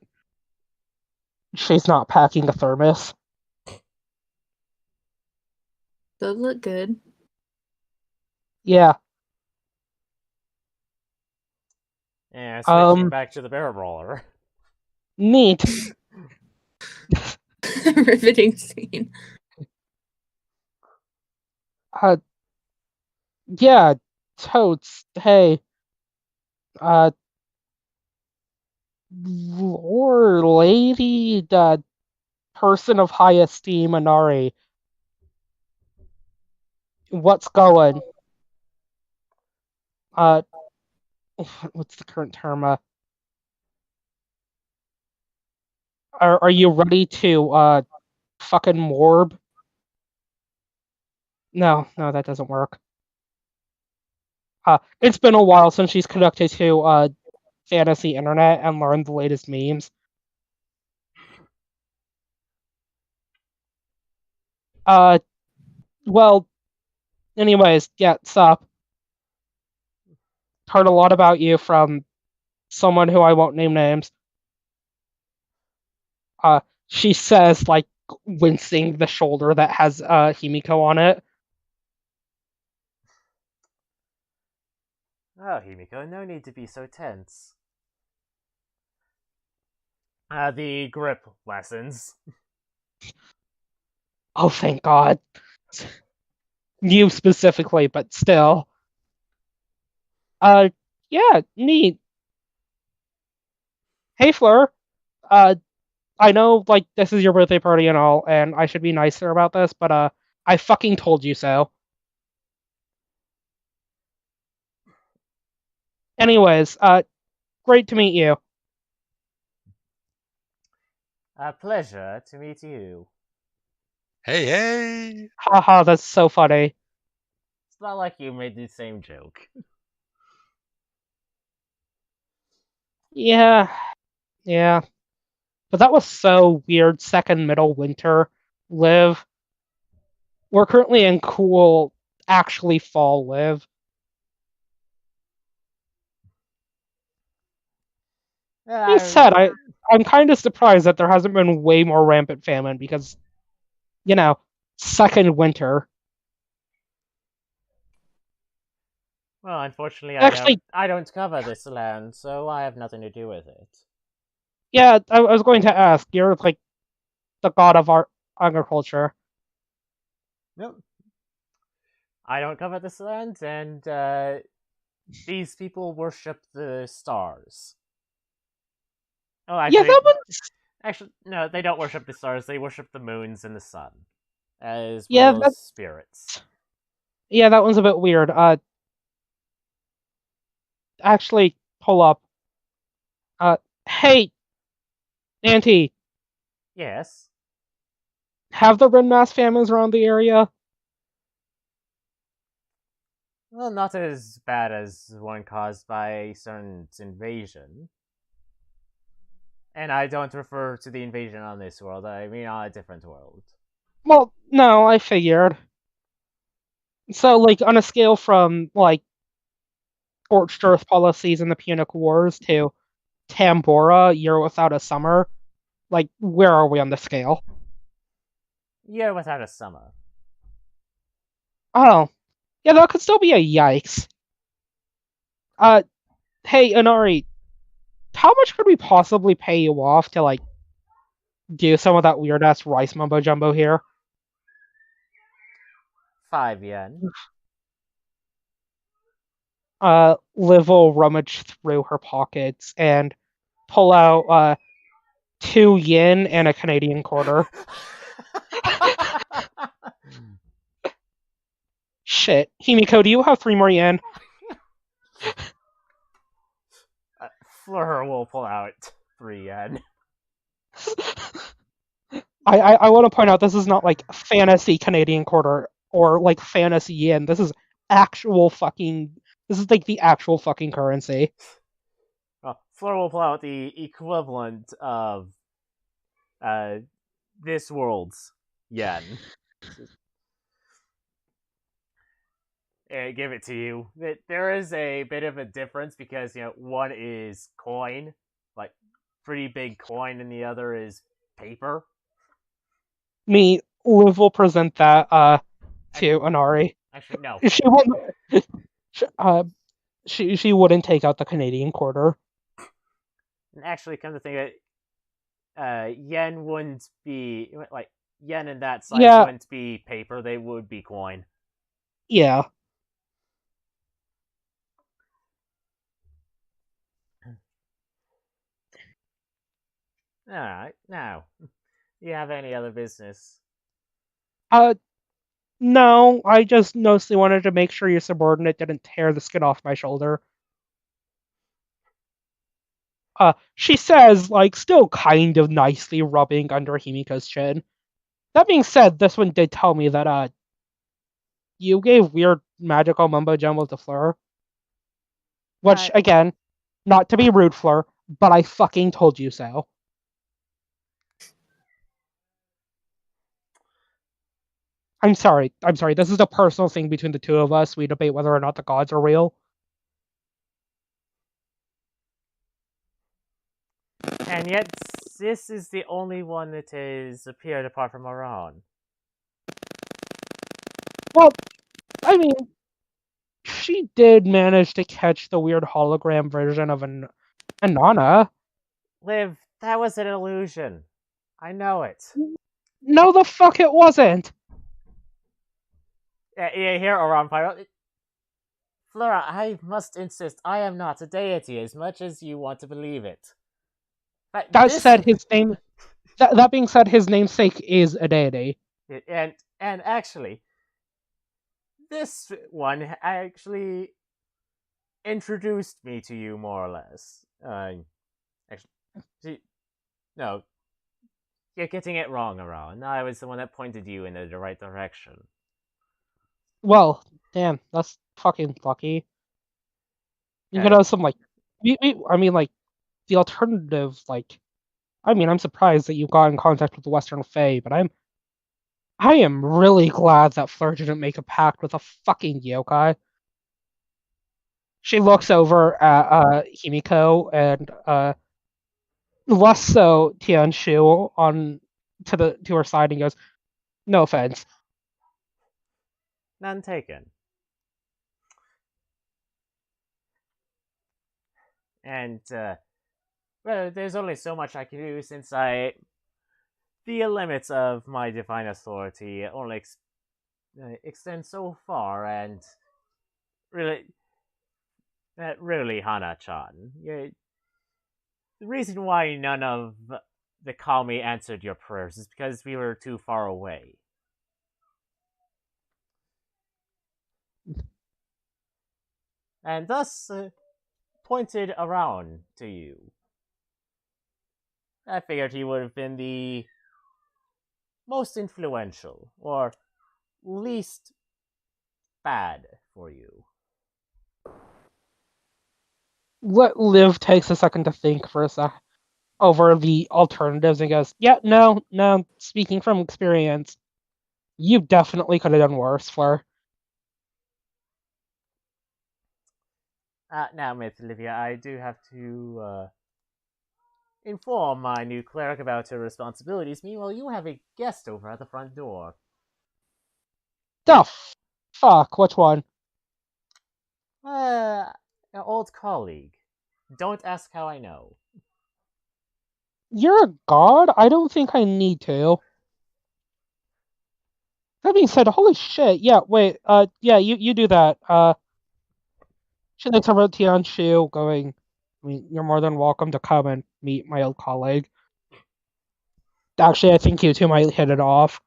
She's not packing a thermos. Those look good. Yeah. And switching Um, back to the barrel roller. neat. Riveting scene. Yeah, totes. Hey, uh, or lady, the person of high esteem, Anari. What's going? Uh, what's the current term? Are you ready to, fucking morb? No, that doesn't work. It's been a while since she's connected to, fantasy internet and learned the latest memes. Uh, well, anyways, yeah, sup. Heard a lot about you from someone who I won't name names. She says, like, wincing the shoulder that has, Himiko on it. Oh, Himiko, no need to be so tense. The grip lessons. Oh, thank God. You specifically, but still. Yeah, neat. Hey, Fleur. Uh, I know, like, this is your birthday party and all, and I should be nicer about this, but, I fucking told you so. Anyways, great to meet you. A pleasure to meet you. Hey, hey! Haha, that's so funny. It's not like you made the same joke. Yeah, yeah. But that was so weird. Second middle winter. Live. We're currently in cool, actually fall live. He said, I'm kind of surprised that there hasn't been way more rampant famine because, you know, second winter. Well, unfortunately, Actually, I don't cover this land, so I have nothing to do with it. yeah, I was going to ask. You're like the god of our agriculture. Nope. I don't cover this land, and these people worship the stars. Oh, Yeah, that one's. actually, no, they don't worship the stars. They worship the moons and the sun, as Yeah, well as spirits. yeah, that one's a bit weird. Actually, pull up. Hey, Auntie, Yes. have there been mass famines around the area? Well, not as bad as one caused by a certain invasion. And I don't refer to the invasion on this world, I mean on a different world. Well, no, I figured. So, like, on a scale from, like, scorched earth policies in the Punic Wars to Tambora, Year Without a Summer, like, where are we on the scale? Year without a summer. Oh, yeah, that could still be a yikes. Hey, Inari, how much could we possibly pay you off to, like, do some of that weird ass rice mumbo jumbo here? 5 yen. Liv will rummage through her pockets and pull out, 2 yen and a Canadian quarter. Shit. Himiko, do you have 3 more yen? Fleur will pull out 3 yen. I want to point out this is not like fantasy Canadian quarter or like fantasy yen. This is actual fucking. This is like the actual fucking currency. Well, Fleur will pull out the equivalent of this world's yen. Give it to you. There is a bit of a difference because one is coin, like pretty big coin, and the other is paper. Liv will present that to Anari. Actually, no. She won't. She wouldn't take out the Canadian quarter. And actually, come to think of it, yen wouldn't be like yen in that size Yeah. wouldn't be paper; they would be coin. Yeah. All right, now, do you have any other business? No, I just mostly wanted to make sure your subordinate didn't tear the skin off my shoulder. She says, like, still kind of nicely rubbing under Himiko's chin. That being said, this one did tell me that, you gave weird magical mumbo jumbo to Fleur. Which, again, not to be rude, Fleur, but I fucking told you so. I'm sorry. This is a personal thing between the two of us. We debate whether or not the gods are real. And yet, this is the only one that has appeared apart from our own. Well, I mean, she did manage to catch the weird hologram version of an Anana. Liv, that was an illusion. I know it. No, the fuck it wasn't. Yeah, here, Oran Pyro. Flora, I must insist, I am not a deity as much as you want to believe it. But That said, his name. That being said, his namesake is a deity. And actually, this one actually introduced me to you more or less. Actually, no, you're getting it wrong, Aran. I was the one that pointed you in the right direction. Well, damn, that's fucking lucky. You could have some, like, I mean, like, the alternative, like, I mean, I'm surprised that you got in contact with the Western Fae, but I am really glad that Fleur didn't make a pact with a fucking yokai. She looks over at Himiko and less so Tianshu on to her side and goes, "No offense." None taken. And well, there's only so much I can do since the limits of my divine authority only extend so far, and really, really, Hana-chan, the reason why none of the Kami answered your prayers is because we were too far away. And thus pointed around to you. I figured he would have been the most influential, or least bad for you. Liv takes a second to think for a sec over the alternatives and goes, "Yeah, no. Speaking from experience, you definitely could have done worse, Fleur." Now, Miss Olivia, I do have to inform my new cleric about her responsibilities. Meanwhile, you have a guest over at the front door. The fuck? Which one? An old colleague. Don't ask how I know. You're a god? I don't think I need to. That being said, holy shit, yeah, wait, yeah, you do that. She looks over at Tianshu, going, I mean, you're more than welcome to come and meet my old colleague. Actually, I think you two might hit it off.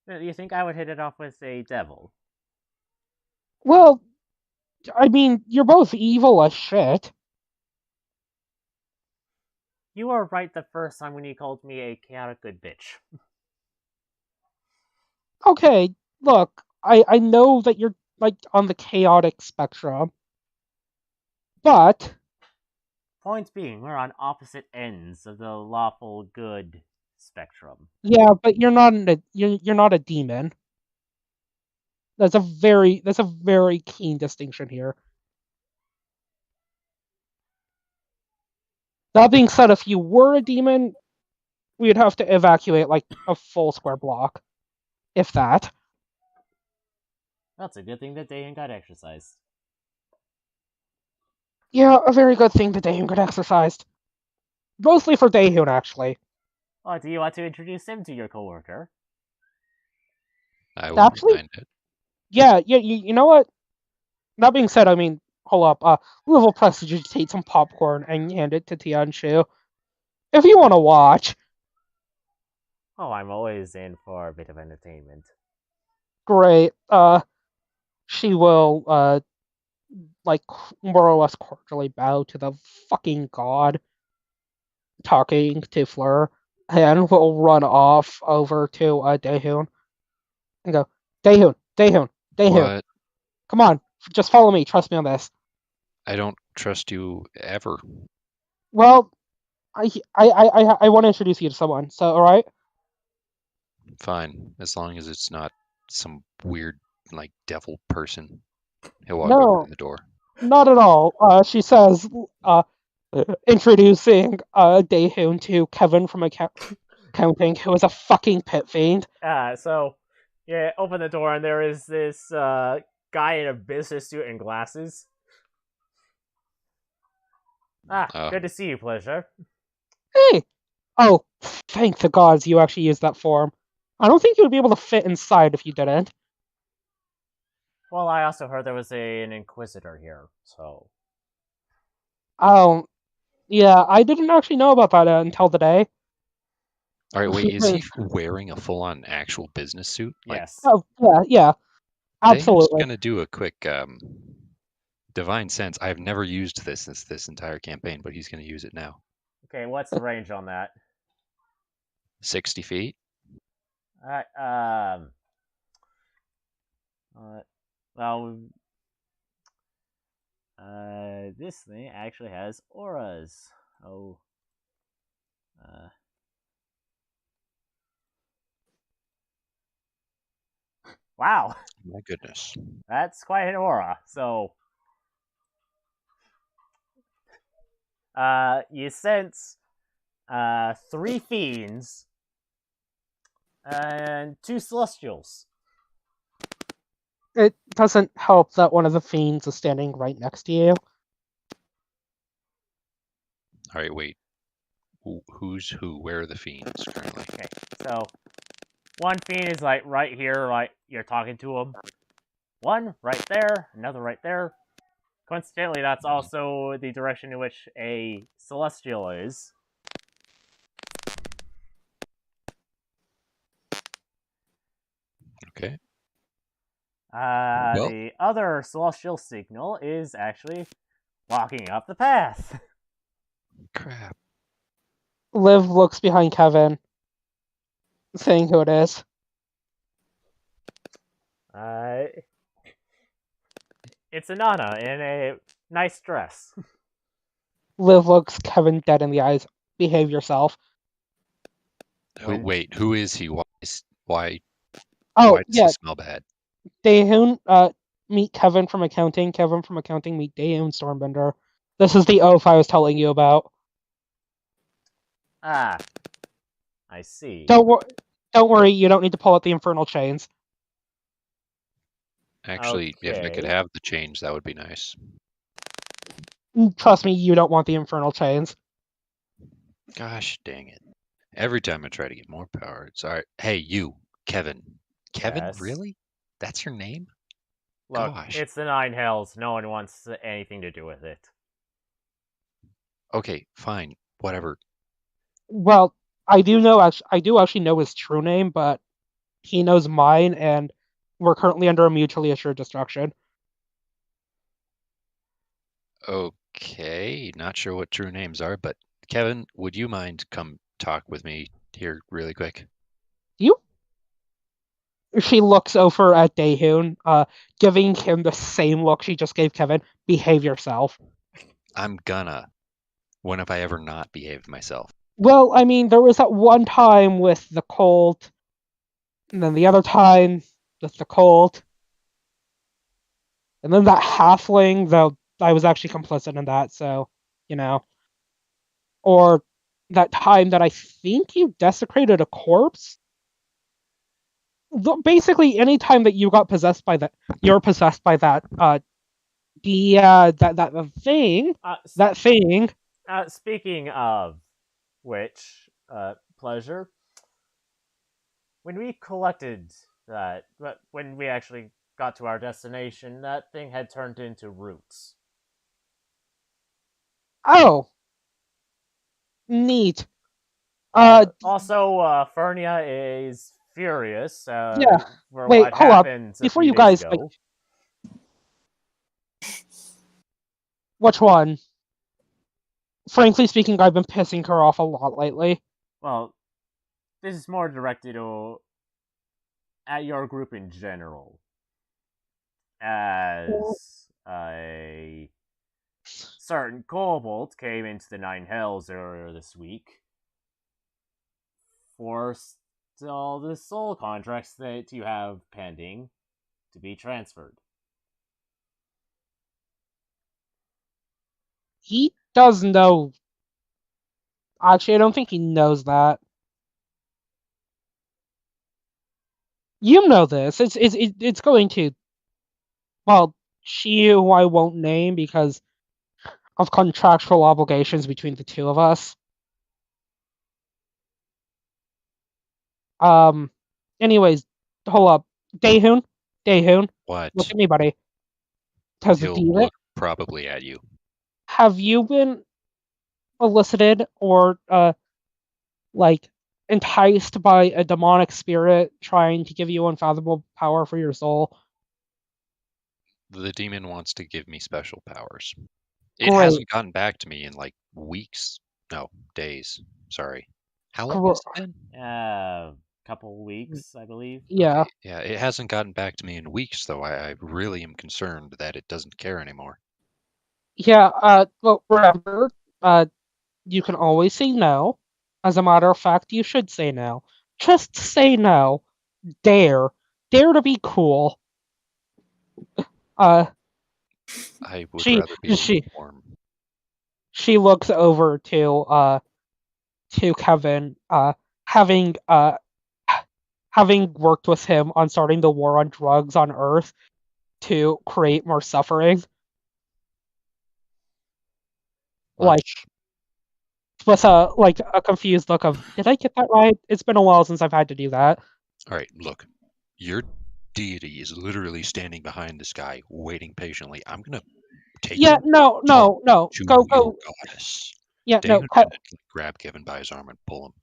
You think I would hit it off with a devil? Well, I mean, you're both evil as shit. You were right the first time when you called me a chaotic good bitch. Okay, look, I know that you're, like, on the chaotic spectrum, but... Point being, we're on opposite ends of the lawful good spectrum. Yeah, but you're not a demon. That's a very keen distinction here. That being said, if you were a demon, we'd have to evacuate like a full square block, if that. That's a good thing that Dayan got exercised. Yeah, a very good thing that Daehun got exercised. Mostly for Daehun, actually. Oh, do you want to introduce him to your coworker? I wouldn't Actually, mind it. yeah, you know what? That being said, I mean, hold up. Liv will prestidigitate some popcorn and hand it to Tianshu. If you want to watch, Oh, I'm always in for a bit of entertainment. great. She will, like, more or less cordially bow to the fucking god talking to Fleur, and will run off over to, Daehun and go, Daehun, What? come on, just follow me, trust me on this. I don't trust you ever. Well, I want to introduce you to someone, so, alright? Fine, as long as it's not some weird, like, devil person. He'll walk over No, to the door. not at all. She says, introducing Daehun to Kevin from accounting, who is a fucking pit fiend. So, yeah, open the door and there is this guy in a business suit and glasses. Good to see you, pleasure. Hey! Oh, thank the gods you actually used that form. I don't think you would be able to fit inside if you didn't. Well, I also heard there was an inquisitor here, so. Oh, yeah, I didn't actually know about that until today. All right, wait, is he wearing a full-on actual business suit? Like, Yes. Oh, yeah, Daehan's absolutely. gonna do a quick divine sense. I've never used this entire campaign, but he's gonna use it now. Okay, what's the range on that? 60 feet. Alright, well, this thing actually has auras. Oh. Wow, My goodness. that's quite an aura. So, you sense, 3 fiends and 2 celestials. It doesn't help that one of the fiends is standing right next to you. All right, wait. Who's who? Where are the fiends currently? Okay, so one fiend is like right here, like you're talking to him. One right there, another right there. Coincidentally, that's also the direction in which a celestial is. Okay. The other celestial signal is actually walking up the path. Crap. Liv looks behind Kevin, saying who it is. It's Inanna in a nice dress. Liv looks Kevin dead in the eyes. Behave yourself. Wait, who is he? Why Oh, does yeah, he smell bad? Daehun, meet Kevin from accounting. Kevin from accounting, meet Daehun Stormbender. This is the oath I was telling you about. I see. Don't worry, you don't need to pull out the infernal chains. Actually, if I could Okay. have the change, that would be nice. Trust me, you don't want the infernal chains. Gosh dang it. Every time I try to get more power, it's all right. Hey, you, Kevin. Kevin, Yes. really? That's your name? Look, Gosh. it's the Nine Hells. No one wants anything to do with it. Okay, fine. Whatever. Well, I do actually know his true name, but he knows mine, and we're currently under a mutually assured destruction. Okay, not sure what true names are, but Kevin, would you mind come talk with me here really quick? You? She looks over at Daehun, giving him the same look she just gave Kevin. Behave yourself. I'm gonna. When have I ever not behaved myself? Well, I mean, there was that one time with the cult, and then the other time with the cult, and then that halfling, though I was actually complicit in that, so, you know. or that time that I think you desecrated a corpse. Basically, any time that you got possessed by that, you're possessed by that that thing, that thing. Speaking of which, pleasure. When we collected that, when we actually got to our destination, that thing had turned into roots. Oh, neat. Also, Fernia is furious Yeah. for Wait, what hold up. happened a Before few you days guys, like, ago. which one? Frankly speaking, I've been pissing her off a lot lately. Well, this is more directed at your group in general. As a certain kobold came into the Nine Hells earlier this week, forced all the soul contracts that you have pending to be transferred. He does know. Actually, I don't think he knows that. You know this. It's going to. Well, she who I won't name because of contractual obligations between the two of us. Um. Anyways, hold up, Daehoon, What? look at me, buddy. Has the He'll demon? look probably at you. Have you been elicited or like enticed by a demonic spirit trying to give you unfathomable power for your soul? The demon wants to give me special powers. It Great. hasn't gotten back to me in like weeks. No, days. Sorry. How long has it been? Couple weeks, I believe. Yeah. Okay, yeah, it hasn't gotten back to me in weeks, though. I really am concerned that it doesn't care anymore. Yeah, well, remember, you can always say no. As a matter of fact, you should say no. Just say no. Dare. Dare to be cool. Uh, I would she, rather be she, lukewarm. she looks over to Kevin, having, having worked with him on starting the war on drugs on Earth to create more suffering. Like, Much. with a confused look of, did I get that right? It's been a while since I've had to do that. All right, look. Your deity is literally standing behind this guy, waiting patiently. I'm gonna take Yeah, him, no, talk no, no. to Go, your go. goddess. Yeah, no. Daehoon's gonna grab Kevin by his arm and pull him.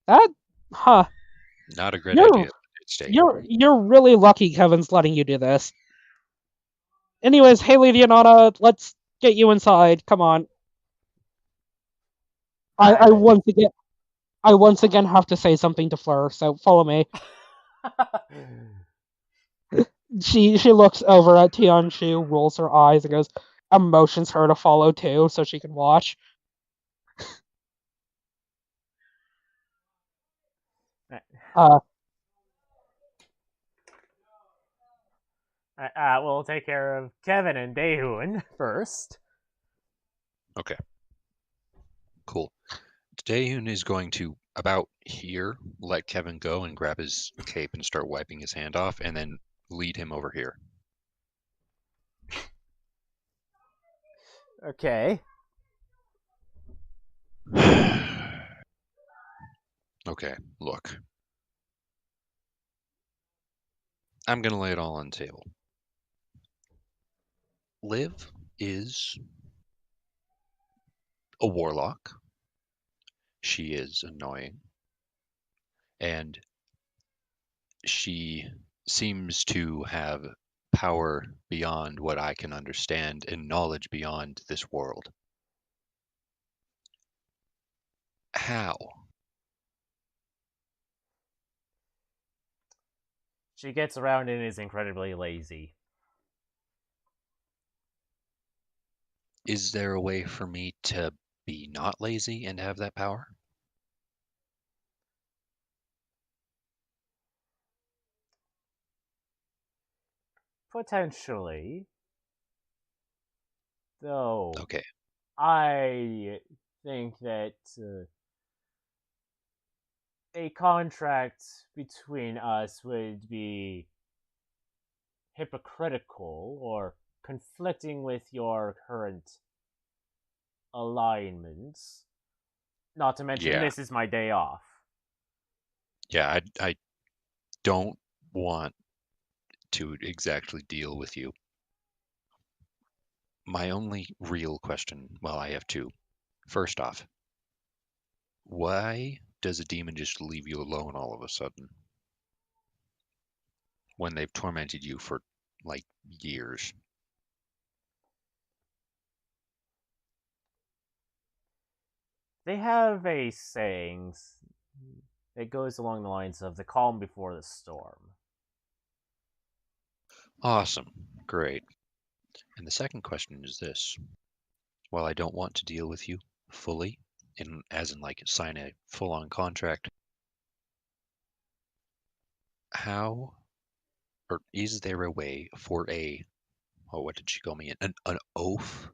That, huh? Not a great You're idea. It's Daehoon. you're really lucky Kevin's letting you do this. Anyways, hey Lady Anana, let's get you inside. Come on. I once again have to say something to Fleur, so follow me. She looks over at Tianshu, rolls her eyes, and goes, and motions her to follow too, so she can watch. Uh, We'll take care of Kevin and Daehoon first. Okay. Cool. Daehoon is going to, about here, let Kevin go and grab his cape and start wiping his hand off, and then lead him over here. Okay. Okay, look. I'm going to lay it all on the table. Liv is a warlock. She is annoying. And she seems to have power beyond what I can understand and knowledge beyond this world. How? She gets around and is incredibly lazy. Is there a way for me to be not lazy and have that power? Potentially. Though, Okay. I think that a contract between us would be hypocritical or conflicting with your current alignments. Not to mention, Yeah. this is my day off. Yeah, I don't want to exactly deal with you. My only real question, well, I have two. First off, why does a demon just leave you alone all of a sudden when they've tormented you for like years? They have a saying that goes along the lines of the calm before the storm. Awesome. Great. And the second question is this. While I don't want to deal with you fully, as in like sign a full-on contract, how or is there a way for what did she call me? An oath,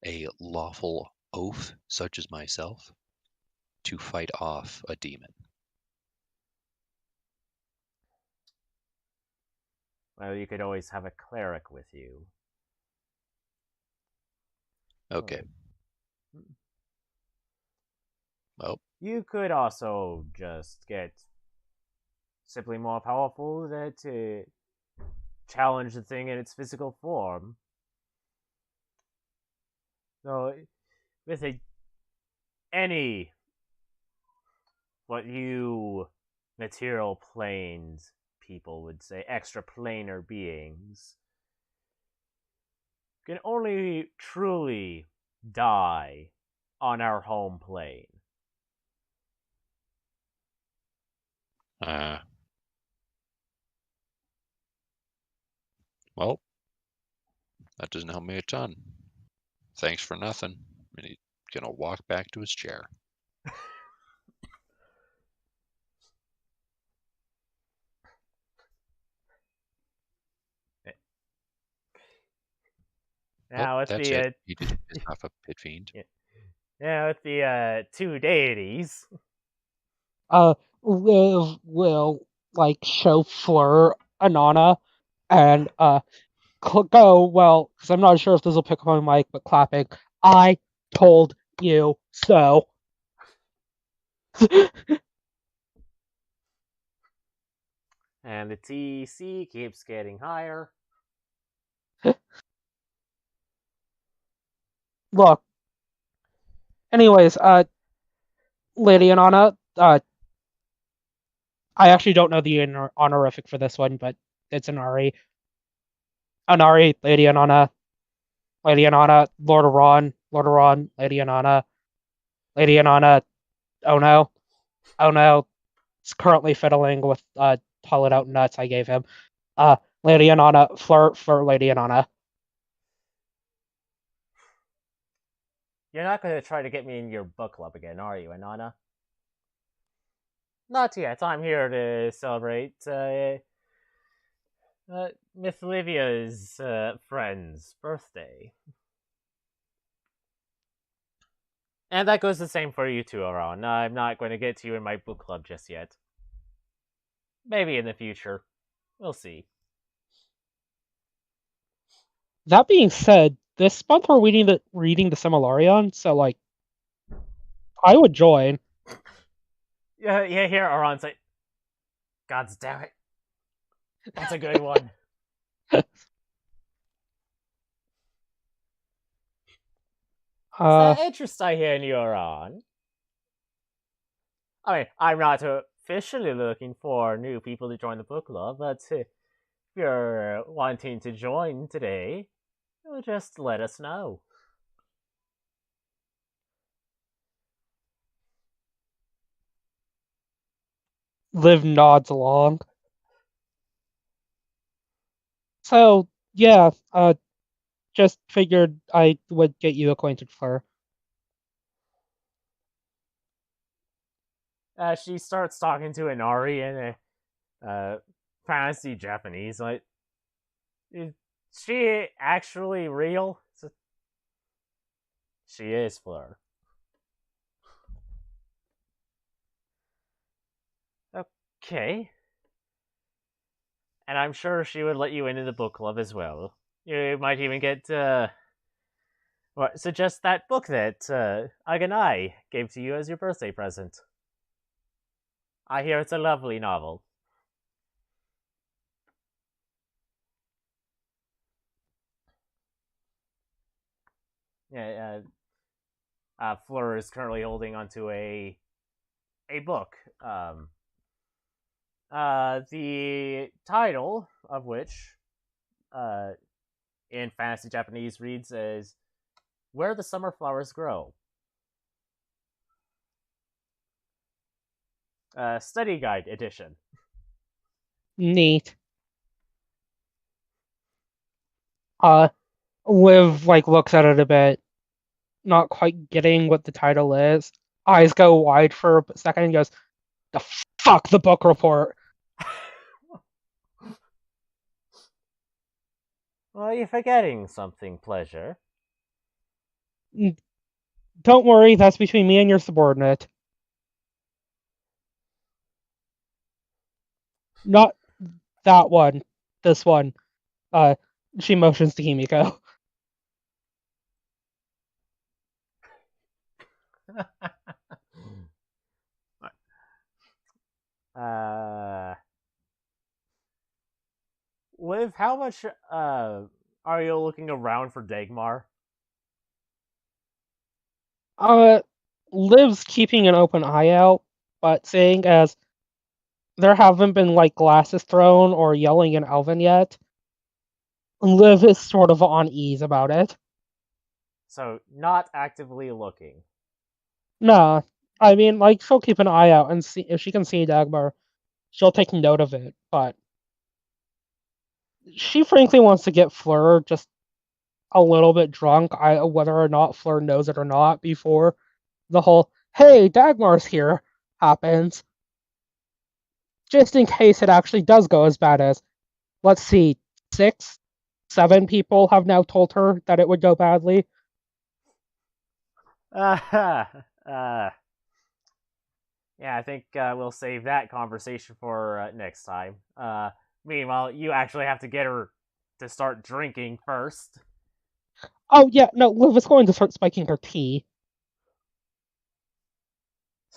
a lawful oath such as myself, to fight off a demon? Well, you could always have a cleric with you. Okay. Well, You could also just get simply more powerful to challenge the thing in its physical form. So, with any what you material planes people would say extra planar beings can only truly die on our home plane. uh, well, that doesn't help me a ton. Thanks for nothing. And he's gonna walk back to his chair. Oh, Now with that's it. He just pissed off a pit fiend. with the two deities, Will like show Fleur Anana and go well because I'm not sure if this will pick up on my mic, but clapping. I told you so. and the TC keeps getting higher. Look. Anyways, Lady Anana, I actually don't know the honorific for this one, but it's an Ari. Anari, Lady Anana, Lady Anana, Lord of Ron, Lady Anana, Lady Anana, oh no, oh no, it's currently fiddling with hollowed out nuts I gave him. Lady Anana, flirt for Lady Anana. You're not going to try to get me in your book club again, are you, Anana? Not yet. I'm here to celebrate Miss Livia's friend's birthday. And that goes the same for you too, Aron. I'm not going to get to you in my book club just yet. Maybe in the future. We'll see. That being said, this month we're reading the Similarion, so like, I would join. Yeah, here Aron's like, God damn it. That's a good one. Is that interest I hear in you, Aron? I mean, I'm not officially looking for new people to join the book club, but if you're wanting to join today, just let us know. Liv nods along. So yeah, just figured I would get you acquainted with her. She starts talking to Inari in a fancy Japanese. Like, is she actually real? She is Fleur. Okay. And I'm sure she would let you into the book club as well. You might even get, suggest that book that Aganai gave to you as your birthday present. I hear it's a lovely novel. Yeah, Fleur is currently holding onto a book. The title of which, in fantasy Japanese, reads as "Where the Summer Flowers Grow." Study guide edition. Neat. Liv looks at it a bit, not quite getting what the title is. Eyes go wide for a second and goes, "The fuck the book report." Well, you're forgetting something, Pleasure. Don't worry, that's between me and your subordinate. Not that one. This one. She motions to Himiko. Liv, how much are you looking around for Dagmar? Liv's keeping an open eye out, but seeing as there haven't been glasses thrown or yelling in Elven yet, Liv is sort of on ease about it. So, not actively looking. Nah, I mean, she'll keep an eye out and see if she can see Dagmar. She'll take note of it, but she frankly wants to get Fleur just a little bit drunk, whether or not Fleur knows it or not, before the whole "Hey, Dagmar's here" happens. Just in case it actually does go as bad as, let's see, 6, 7 people have now told her that it would go badly. Yeah, I think we'll save that conversation for next time. Meanwhile, you actually have to get her to start drinking first. Oh, yeah, no, Liv is going to start spiking her tea.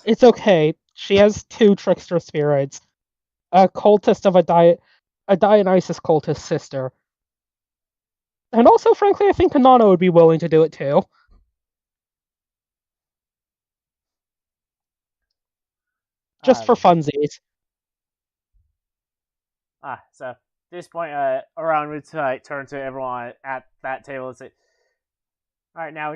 It's okay. She has 2 trickster spirits. A cultist of a Dionysus cultist sister. And also, frankly, I think Kanano would be willing to do it too. Just for funsies. So at this point, Around would turn to everyone at that table and say, "Alright, now,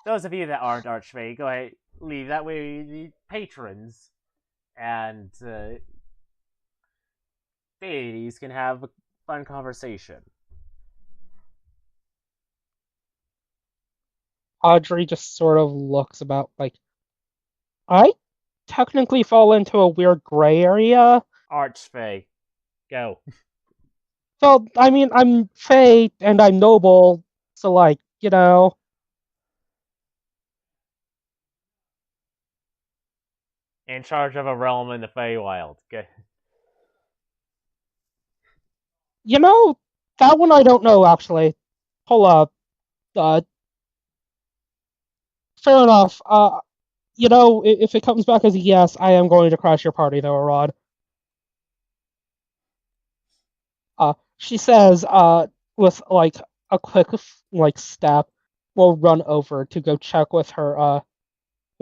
those of you that aren't Archfey, go ahead, leave. That way the patrons and deities can have a fun conversation." Audrey just sort of looks about I technically fall into a weird gray area. Archfey, go. So, I mean, I'm Fey and I'm noble, so, In charge of a realm in the Feywild. Go. That one I don't know, actually. Hold up. Fair enough. If it comes back as a yes, I am going to crash your party, though, Arad. She says, with, a quick, step, will run over to go check with her,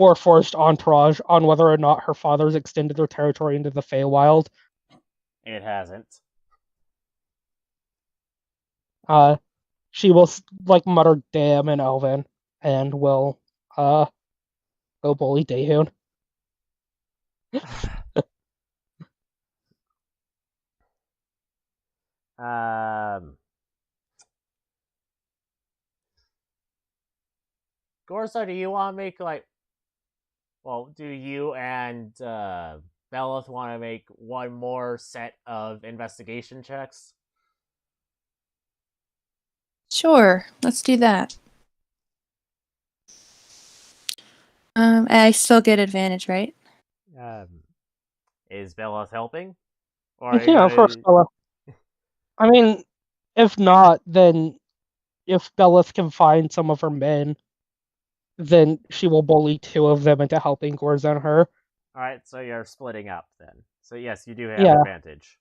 Warforged entourage on whether or not her father's extended her territory into the Feywild. It hasn't. She will, mutter "damn" in Elven, and will, go bully Daehoon. Gorsa, do you want to make do you and Belith want to make one more set of investigation checks? Sure, let's do that. I still get advantage, right? Is Belloth helping? Or are you Yeah, of course, gonna... Bella. I mean, if not, then if Bellis can find some of her men, then she will bully 2 of them into helping Gorza and her. Alright, so you're splitting up then. So yes, you do have Yeah. advantage.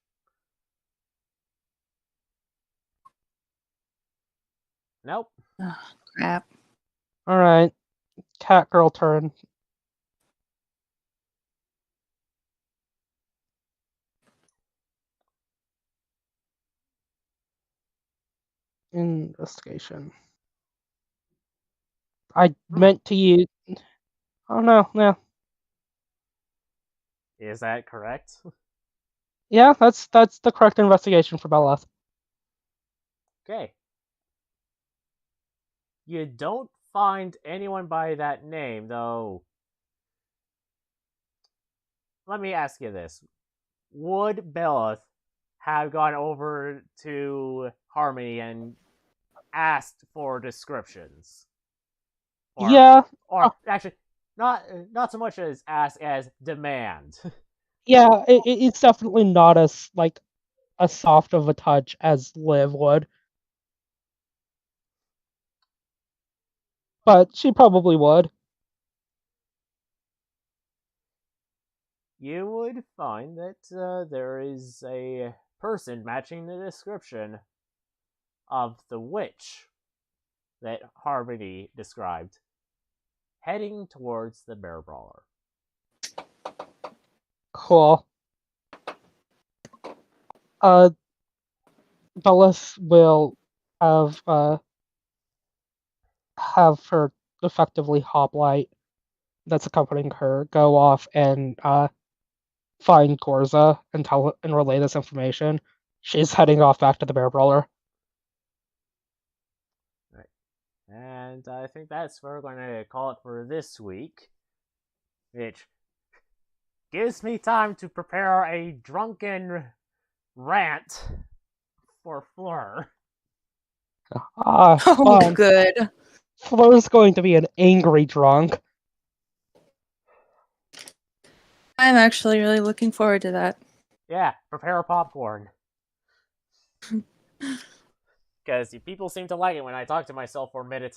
Nope. Oh, crap. Alright. Cat girl turn. Investigation. I meant to use. Oh no, no. Is that correct? Yeah, that's the correct investigation for Bellis. Okay. You don't find anyone by that name, though. Let me ask you this. Would Belloth have gone over to Harmony and asked for descriptions? Yeah, Or actually, not so much as ask as demand. yeah. It's definitely not as like a soft of a touch as Liv would, but she probably would. You would find that there is a person matching the description of the witch that Harmony described, heading towards the Bear Brawler. Cool. Bellis will have her effectively hoplite that's accompanying her go off and find Gorza and relay this information. She's heading off back to the Bear Brawler. Right. And I think that's where we're going to call it for this week, which gives me time to prepare a drunken rant for Fleur. Ah, Oh, fun. good. Fleur's going to be an angry drunk. I'm actually really looking forward to that. Yeah, prepare popcorn. Because people seem to like it when I talk to myself for minutes